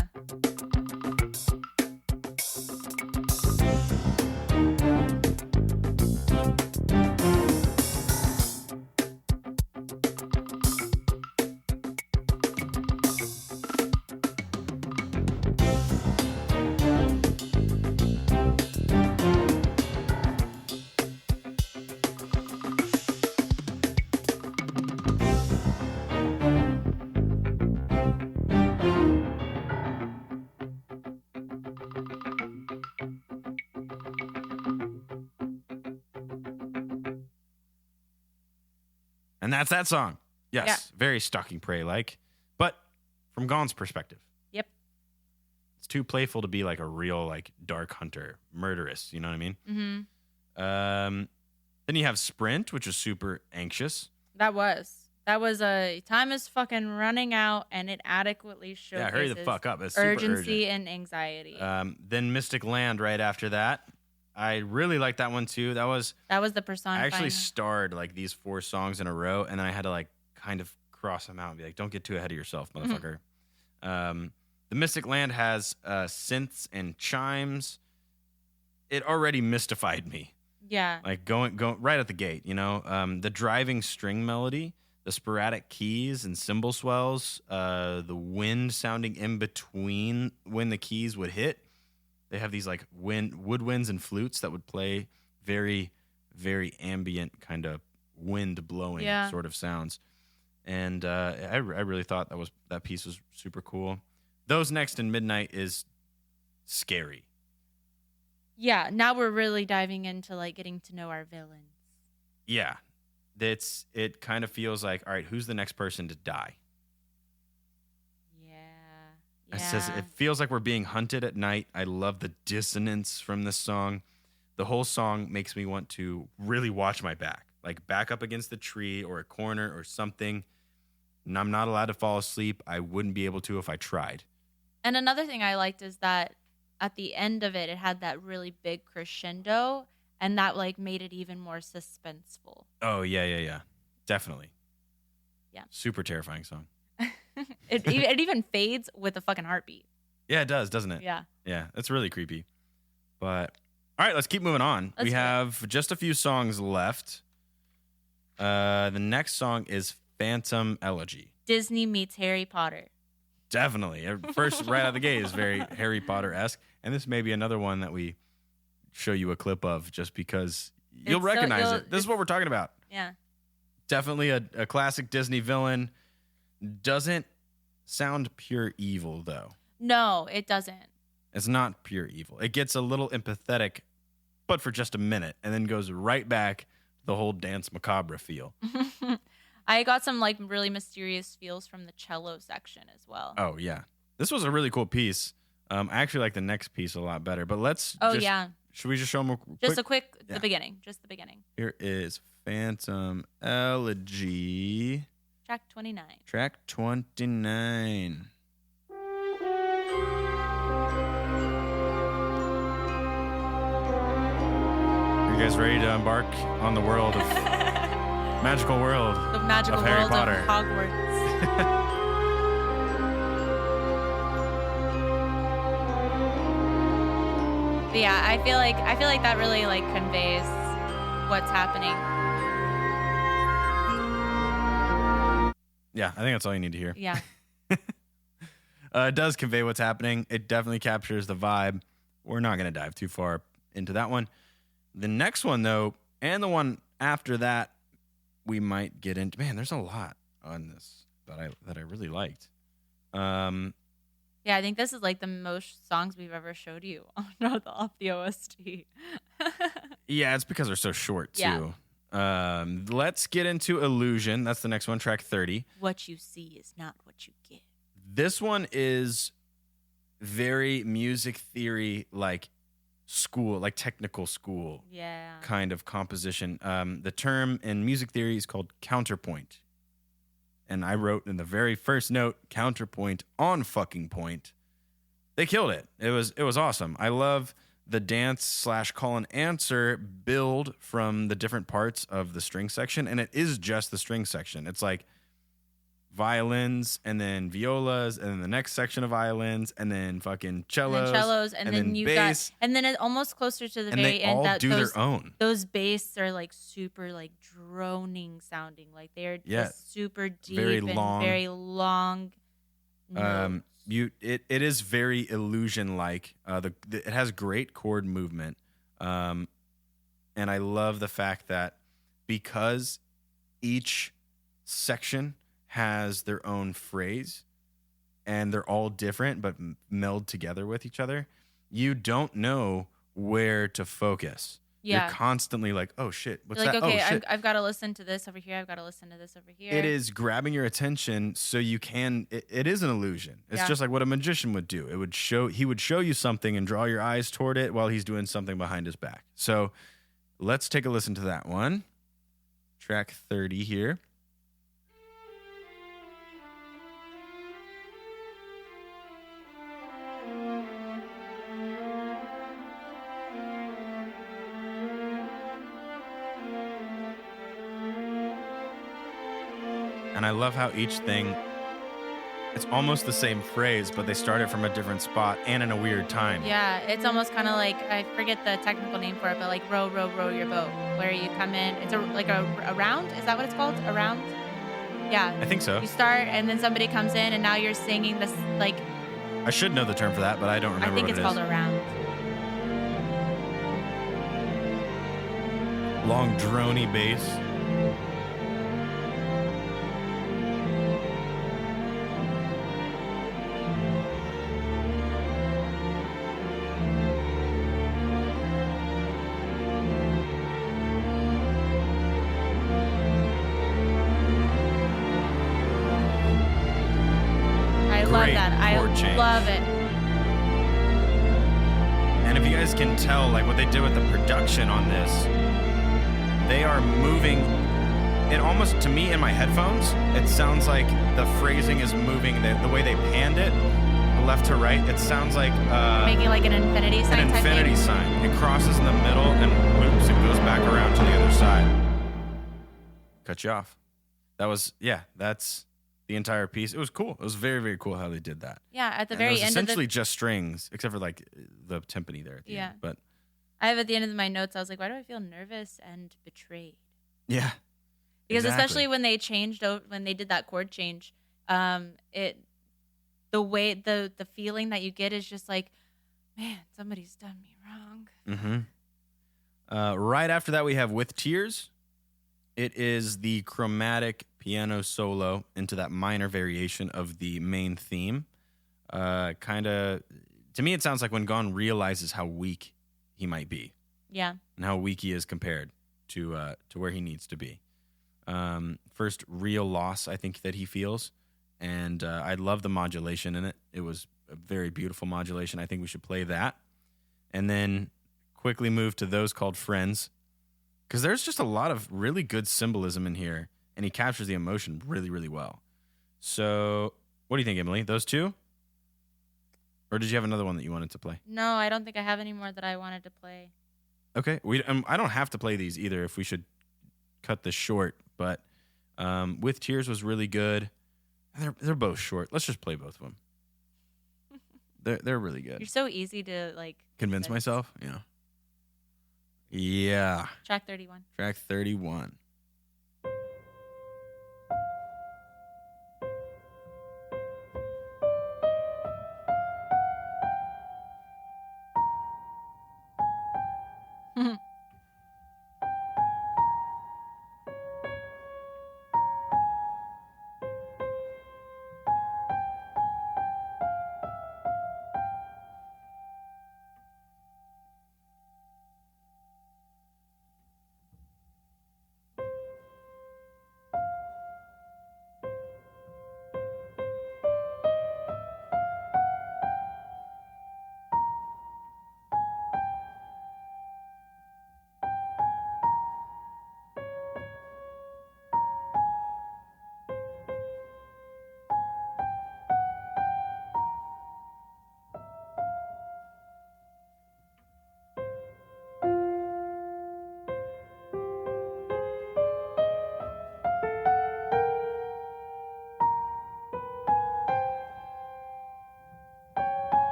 And that's that song. Yes, very Stalking Prey like, but from Gon's perspective. Yep. It's too playful to be like a real like dark hunter, murderous. You know what I mean? Mm-hmm. Then you have Sprint, which is super anxious. That was a time is fucking running out, and it adequately shows. Hurry the fuck up. It's super urgency urgent. And anxiety. Then Mystic Land right after that. I really like that one too. That was the I actually personifying. starred like these 4 songs in a row, and then I had to like kind of cross them out and be like, "Don't get too ahead of yourself, motherfucker." The Mystic Land has synths and chimes. It already mystified me. Yeah. Like going right at the gate, you know, the driving string melody, the sporadic keys and cymbal swells, the wind sounding in between when the keys would hit. They have these like woodwinds and flutes that would play very, very ambient kind of wind blowing sort of sounds. And I really thought that piece was super cool. Those Next in Midnight is scary. Yeah, now we're really diving into like getting to know our villains. Yeah. It kind of feels like, all right, who's the next person to die? Yeah. It says it feels like we're being hunted at night. I love the dissonance from this song. The whole song makes me want to really watch my back, like back up against the tree or a corner or something. And I'm not allowed to fall asleep. I wouldn't be able to if I tried. And another thing I liked is that at the end of it, it had that really big crescendo, and that like made it even more suspenseful. Oh, yeah. Definitely. Yeah. Super terrifying song. It even fades with a fucking heartbeat. Yeah, it does, doesn't it? Yeah. Yeah, it's really creepy. But, all right, let's keep moving on. We have just a few songs left. The next song is Phantom Elegy. Disney meets Harry Potter. Definitely. First, right out of the gate is very Harry Potter-esque. And this may be another one that we show you a clip of just because you'll recognize it. This is what we're talking about. Yeah. Definitely a classic Disney villain. Doesn't sound pure evil, though. No, it doesn't. It's not pure evil. It gets a little empathetic, but for just a minute, and then goes right back to the whole Dance Macabre feel. I got some like really mysterious feels from the cello section as well. Oh, yeah. This was a really cool piece. I actually like the next piece a lot better, but let's should we just show them the beginning. Just the beginning. Here is Phantom Elegy. Track 29. Track 29. Are you guys ready to embark on the world of magical world The magical of Harry world Potter? of Hogwarts. But yeah, I feel like that really like conveys what's happening. Yeah, I think that's all you need to hear. Yeah. It does convey what's happening. It definitely captures the vibe. We're not going to dive too far into that one. The next one, though, and the one after that, we might get into. Man, there's a lot on this that I really liked. Yeah, I think this is like the most songs we've ever showed you off the OST. Yeah, it's because they're so short, too. Yeah. Let's get into Illusion. That's the next one, track 30. What you see is not what you get. This one is very music theory, like school, like technical school kind of composition. The term in music theory is called counterpoint. And I wrote in the very first note, counterpoint on fucking point. They killed it. It was awesome. I love the dance / call and answer build from the different parts of the string section. And it is just the string section. It's like violins and then violas and then the next section of violins and then fucking cellos and then you bass, and then it almost closer to the and very they end all that do their own. Those bass are like super like droning sounding, like they're just super deep very and long. very long notes. It is very illusion like. It has great chord movement, and I love the fact that because each section has their own phrase and they're all different but meld together with each other, you don't know where to focus. Yeah. You're constantly like, oh shit, what's You're like, that? okay, Oh shit. I've got to listen to this over here. I've got to listen to this over here. It is grabbing your attention so you can, it is an illusion. It's just like what a magician would do. He would show you something and draw your eyes toward it while he's doing something behind his back. So let's take a listen to that one. Track 30 here. And I love how each thing, it's almost the same phrase, but they start it from a different spot and in a weird time. Yeah, it's almost kind of like, I forget the technical name for it, but like row, row, row your boat, where you come in. It's a round. Is that what it's called? A round? Yeah. I think so. You start, and then somebody comes in, and now you're singing this, like, I should know the term for that, but I don't remember I think what it's it called is. a round. Long, drony bass. I love Great that. I chord change. love it. And if you guys can tell, like what they did with the production on this, they are moving it almost, to me in my headphones, it sounds like the phrasing is moving, the way they panned it, left to right, it sounds like Making like an infinity sign an type infinity thing. sign. It crosses in the middle and loops and goes back around to the other side. Cut you off. That was, that's the entire piece. It was cool. It was very, very cool how they did that. Yeah, at the And very it was end of essentially the... just strings, except for like the timpani there at the end. But I have at the end of my notes, I was like, why do I feel nervous and betrayed? yeah. Because exactly. especially when they changed, when they did that chord change, the way, the feeling that you get is just like, man, somebody's done me wrong. Mm-hmm. Right after that, we have With Tears. It is the chromatic piano solo into that minor variation of the main theme. Kind of, to me, it sounds like when Gon realizes how weak he might be. Yeah. And how weak he is compared to where he needs to be. First real loss, I think, that he feels. And I love the modulation in it. It was a very beautiful modulation. I think we should play that. And then quickly move to Those Called Friends. Because there's just a lot of really good symbolism in here. And he captures the emotion really, really well. So what do you think, Emily? Those two? Or did you have another one that you wanted to play? No, I don't think I have any more that I wanted to play. Okay. I don't have to play these either if we should cut this short. But With Tears was really good. They're both short. Let's just play both of them. They're really good. You're so easy to like Convince myself? Yeah. Yeah. Track 31. Track 31.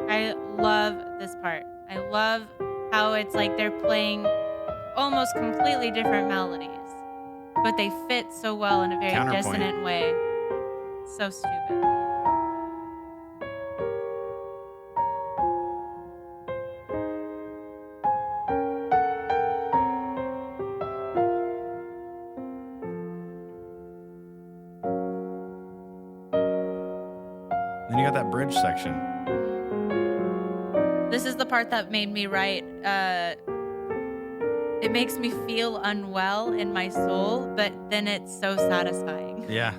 I love this part. I love how it's like they're playing almost completely different melodies, but they fit so well in a very Counterpoint. dissonant way. So stupid. Then you got that bridge section. This is the part that made me write. It makes me feel unwell in my soul, but then it's so satisfying. Yeah.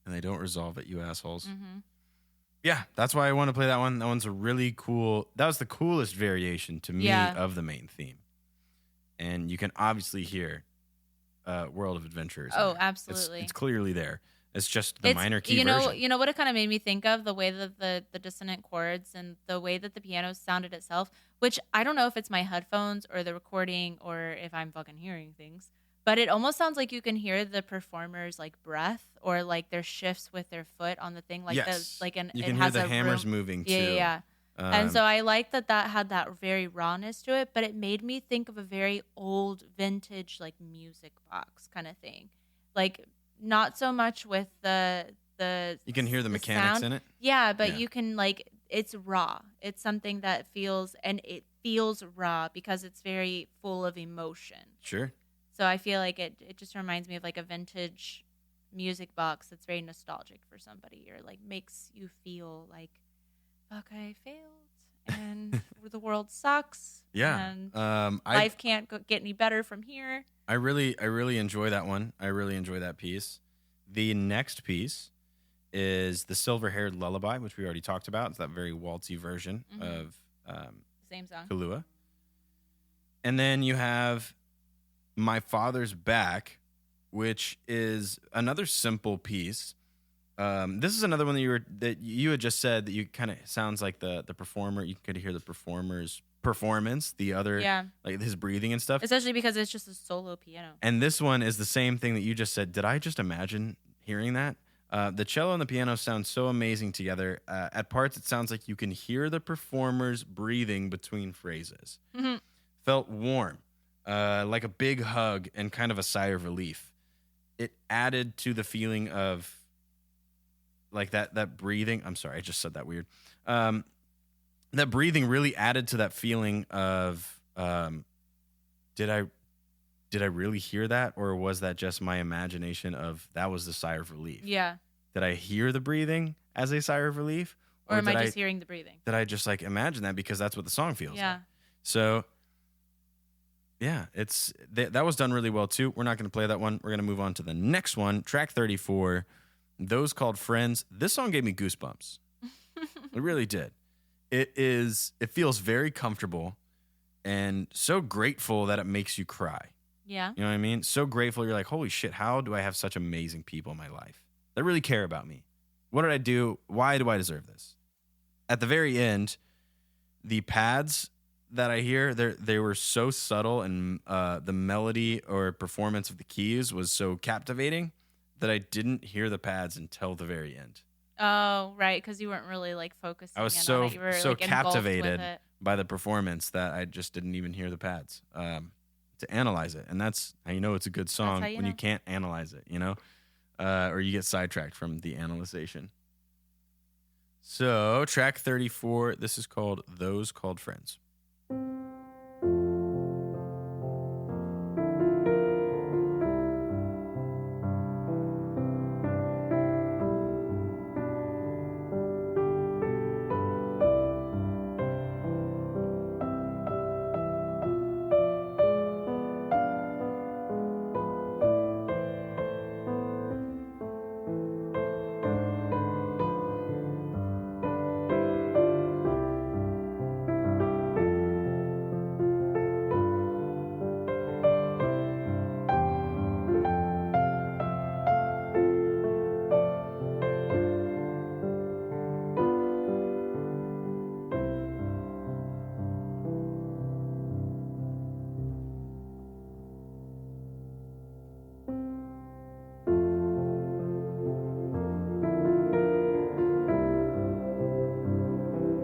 And they don't resolve it, you assholes. Mm-hmm. Yeah, that's why I want to play that one. That one's a really cool. That was the coolest variation to me Yeah. of the main theme, and you can obviously hear World of Adventurers. in Oh, there. absolutely. It's clearly there. It's just the minor key you know, version. You know what it kind of made me think of? The way that the dissonant chords and the way that the piano sounded itself, which I don't know if it's my headphones or the recording or if I'm fucking hearing things, but it almost sounds like you can hear the performer's like breath or like their shifts with their foot on the thing. Like Yes. and You it can hear has the a hammers room. moving Yeah, too. yeah. And so I like that had that very rawness to it, but it made me think of a very old vintage like music box kind of thing. Like not so much with the You can hear the mechanics sound. in it. Yeah, but Yeah. you can like it's raw. It's something that feels raw because it's very full of emotion. Sure. So I feel like it just reminds me of like a vintage music box that's very nostalgic for somebody or like makes you feel like fuck, I failed and the world sucks. Yeah. And I life can't get any better from here. I really enjoy that one. I really enjoy that piece. The next piece is the Silver-Haired Lullaby, which we already talked about. It's that very waltzy version of Same song. Kahlua. And then you have My Father's Back, which is another simple piece. This is another one that you had just said that you kind of sounds like the performer. You could hear the performer's performance, the other like his breathing and stuff. Especially because it's just a solo piano. And this one is the same thing that you just said. Did I just imagine hearing that? The cello and the piano sound so amazing together. At parts, it sounds like you can hear the performers breathing between phrases. Mm-hmm. Felt warm, like a big hug and kind of a sigh of relief. It added to the feeling of like that breathing. I'm sorry, I just said that weird. That breathing really added to that feeling of did I really hear that, or was that just my imagination of that was the sigh of relief? Yeah. Did I hear the breathing as a sigh of relief? Or am I did just hearing the breathing? Did I just like imagine that because that's what the song feels Yeah. like? So yeah, that was done really well too. We're not going to play that one. We're going to move on to the next one, track 34, Those Called Friends. This song gave me goosebumps. It really did. It feels very comfortable and so grateful that it makes you cry. Yeah. You know what I mean? So grateful. You're like, holy shit, how do I have such amazing people in my life that really care about me? What did I do? Why do I deserve this? At the very end, the pads that I hear, they were so subtle, and the melody or performance of the keys was so captivating that I didn't hear the pads until the very end. Oh, right, because you weren't really like focusing. I was in so on it. You were, so like, engulfed captivated with it. by the performance that I just didn't even hear the pads to analyze it. And that's how you know it's a good song when you can't analyze it, you know, or you get sidetracked from the analyzation. So track 34, this is called Those Called Friends.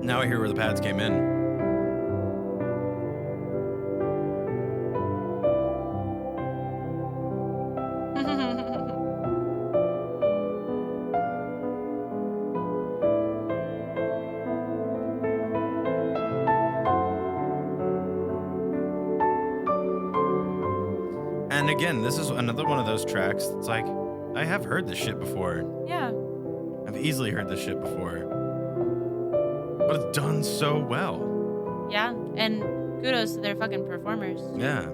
Now I hear where the pads came in. And again, this is another one of those tracks. It's like, I have heard this shit before. Yeah. I've easily heard this shit before. But it's done so well. Yeah. And kudos to their fucking performers. Yeah.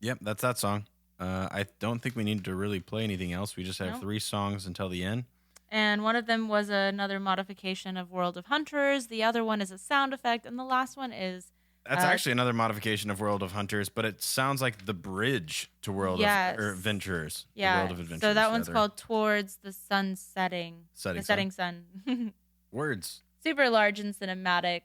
Yep, that's that song. I don't think we need to really play anything else. We just have No. 3 songs until the end. And one of them was another modification of World of Hunters. The other one is a sound effect. And the last one is... That's actually another modification of World of Hunters, but it sounds like the bridge to World of Adventures. Yeah. The World of Adventures. So that one's called Towards the Sun Setting. Setting Sun. Words. Super large and cinematic.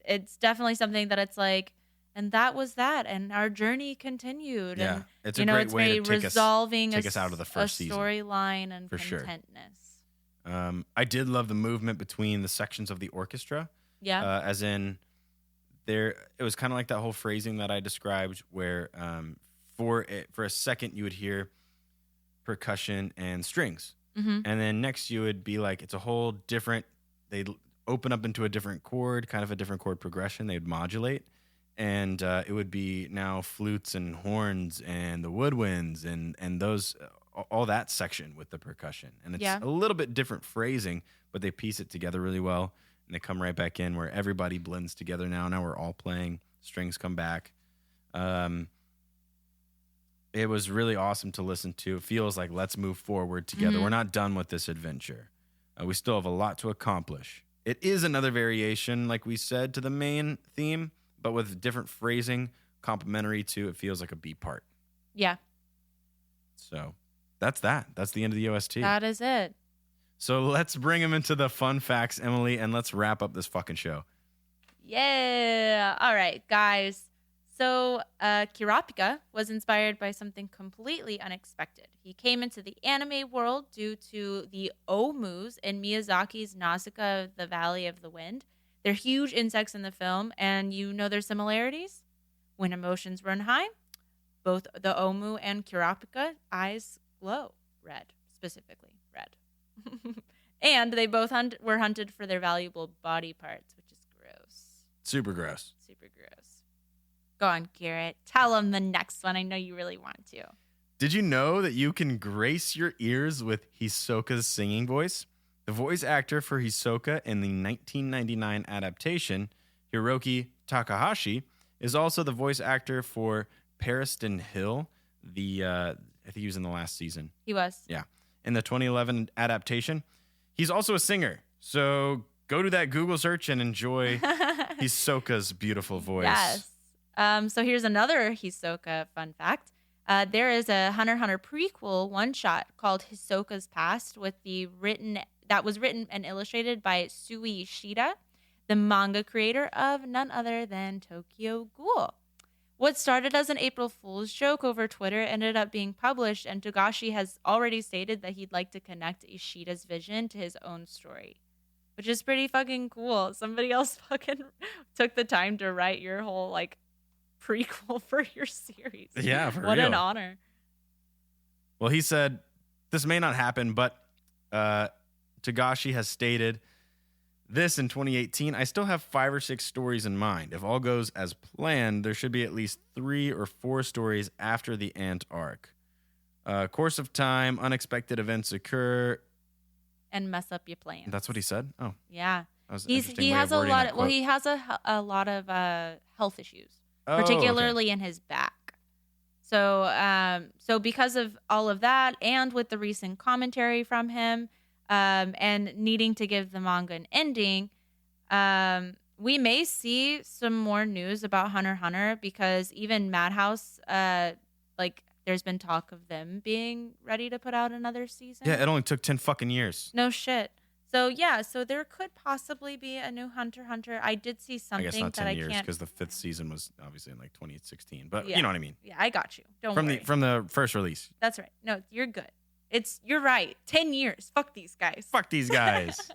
It's definitely something that it's like, and that was that, and our journey continued. Yeah, and, it's a great way to take resolving us out of the first season. Storyline and For contentness. Sure. I did love the movement between the sections of the orchestra. Yeah. As in, it was kind of like that whole phrasing that I described, where for a second you would hear percussion and strings, Mm-hmm. and then next you would be like, it's a whole different. They'd open up into a different chord, kind of a different chord progression. They'd modulate. And it would be now flutes and horns and the woodwinds and those all that section with the percussion. And it's a little bit different phrasing, but they piece it together really well. And they come right back in where everybody blends together now. Now we're all playing. Strings come back. It was really awesome to listen to. It feels like let's move forward together. Mm-hmm. We're not done with this adventure. We still have a lot to accomplish. It is another variation, like we said, to the main theme, but with different phrasing, complementary to it feels like a B part. Yeah. So that's that. That's the end of the OST. That is it. So let's bring them into the fun facts, Emily, and let's wrap up this fucking show. Yeah. All right, guys. So Kurapika was inspired by something completely unexpected. He came into the anime world due to the omus in Miyazaki's Nausicaa, the Valley of the Wind. They're huge insects in the film, and you know their similarities? When emotions run high, both the omu and Kurapika eyes glow red, specifically red. And they both were hunted for their valuable body parts, which is gross. Super gross. Super gross. Go on, Garrett. Tell them the next one. I know you really want to. Did you know that you can grace your ears with Hisoka's singing voice? The voice actor for Hisoka in the 1999 adaptation, Hiroki Takahashi, is also the voice actor for Pariston Hill. I think he was in the last season. He was. Yeah. In the 2011 adaptation, he's also a singer. So go to that Google search and enjoy Hisoka's beautiful voice. Yes. So here's another Hisoka fun fact. There is a Hunter x Hunter prequel one-shot called Hisoka's Past that was written and illustrated by Sui Ishida, the manga creator of none other than Tokyo Ghoul. What started as an April Fool's joke over Twitter ended up being published, and Togashi has already stated that he'd like to connect Ishida's vision to his own story, which is pretty fucking cool. Somebody else fucking took the time to write your whole, prequel for your series. Yeah, for what real. an honor. Well, he said, this may not happen, but Togashi has stated this in 2018. I still have 5 or 6 stories in mind. If all goes as planned, there should be at least 3 or 4 stories after the Ant arc. Course of time, unexpected events occur. And mess up your plans. That's what he said? Oh. Yeah. That was an He interesting way has of a wording lot that of, well, quote. he has a lot of health issues. Oh, okay. Particularly in his back. So because of all of that, and with the recent commentary from him, and needing to give the manga an ending, we may see some more news about Hunter x Hunter, because even Madhouse, there's been talk of them being ready to put out another season. Yeah, it only took 10 fucking years. No shit. So yeah, so there could possibly be a new Hunter x Hunter. I did see I something guess not that 10 I years can't. because the 5th season was obviously in 2016. But Yeah. you know what I mean. Yeah, I got you. Don't From worry. the first release. That's right. No, you're good. You're right. 10 years. Fuck these guys. Fuck these guys.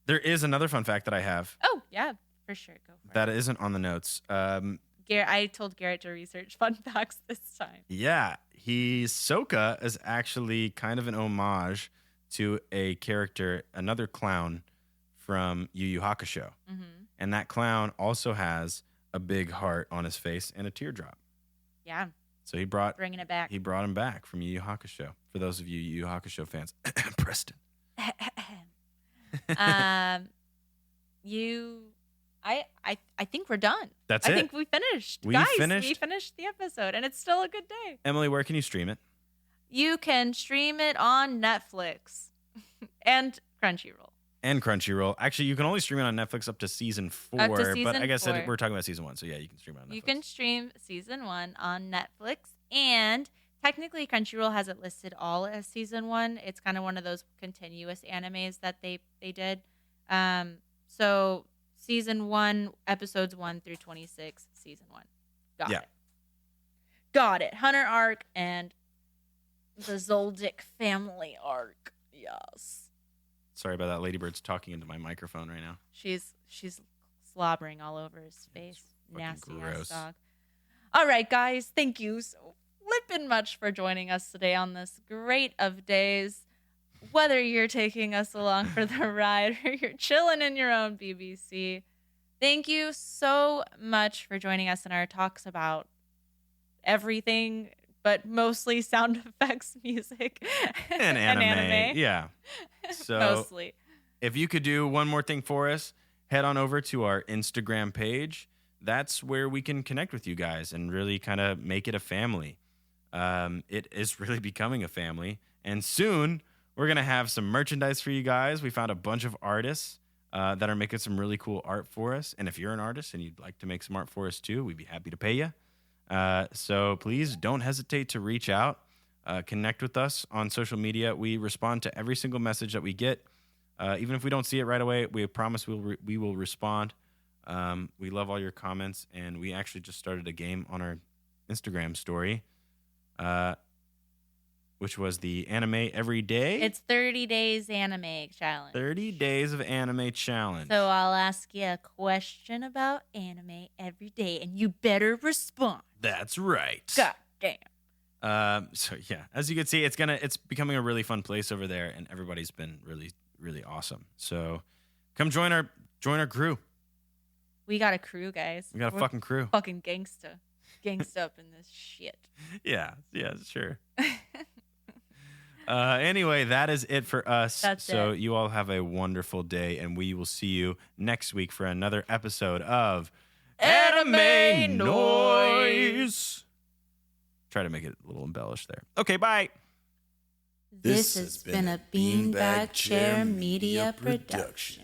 There is another fun fact that I have Oh, yeah, for sure. Go for that it. isn't on the notes. I told Garrett to research fun facts this time. Yeah, Hisoka is actually kind of an homage to a character, another clown from Yu Yu Hakusho. Mm-hmm. And that clown also has a big heart on his face and a teardrop. Yeah, So he brought bringing it back. him back from Yu Yu Hakusho. For those of you Yu Yu Hakusho fans, Preston. I think we're done. That's I it. think we finished. We Guys, finished? we finished the episode, and it's still a good day. Emily, where can you stream it? You can stream it on Netflix and Crunchyroll. And Crunchyroll. Actually, you can only stream it on Netflix up to season 4. Up to but season I guess 4. we're talking about season 1, so yeah, you can stream it on Netflix. You can stream season 1 on Netflix, and technically Crunchyroll has it listed all as season 1. It's kind of one of those continuous animes that they did. So season 1, episodes 1 through 26, season 1. Got it. Hunter arc and the Zoldyck family arc. Yes. Sorry about that. Ladybird's talking into my microphone right now. She's slobbering all over his face. Nasty gross. ass dog. All right, guys. Thank you so flippin' much for joining us today on this great of days. Whether you're taking us along for the ride or you're chilling in your own BBC, thank you so much for joining us in our talks about everything, but mostly sound effects, music, And anime. Yeah. So mostly. if you could do one more thing for us, head on over to our Instagram page. That's where we can connect with you guys and really kind of make it a family. It is really becoming a family. And soon, we're going to have some merchandise for you guys. We found a bunch of artists that are making some really cool art for us. And if you're an artist and you'd like to make some art for us too, we'd be happy to pay you. So please don't hesitate to reach out. Connect with us on social media. We respond to every single message that we get. Even if we don't see it right away, we promise we will respond. We love all your comments, and we actually just started a game on our Instagram story, which was the anime every day. It's 30 days anime challenge. 30 days of anime challenge. So I'll ask you a question about anime every day, and you better respond. That's right. God damn. So yeah, as you can see, it's becoming a really fun place over there, and everybody's been really, really awesome. So come join our crew. We got a crew, guys. We got a fucking crew. Fucking gangsta up in this shit. Yeah, sure. Anyway, that is it for us. That's so it. you all have a wonderful day, and we will see you next week for another episode of Anime Noise. Try to make it a little embellished there. Okay, bye. This has been a Beanbag Chair Media production.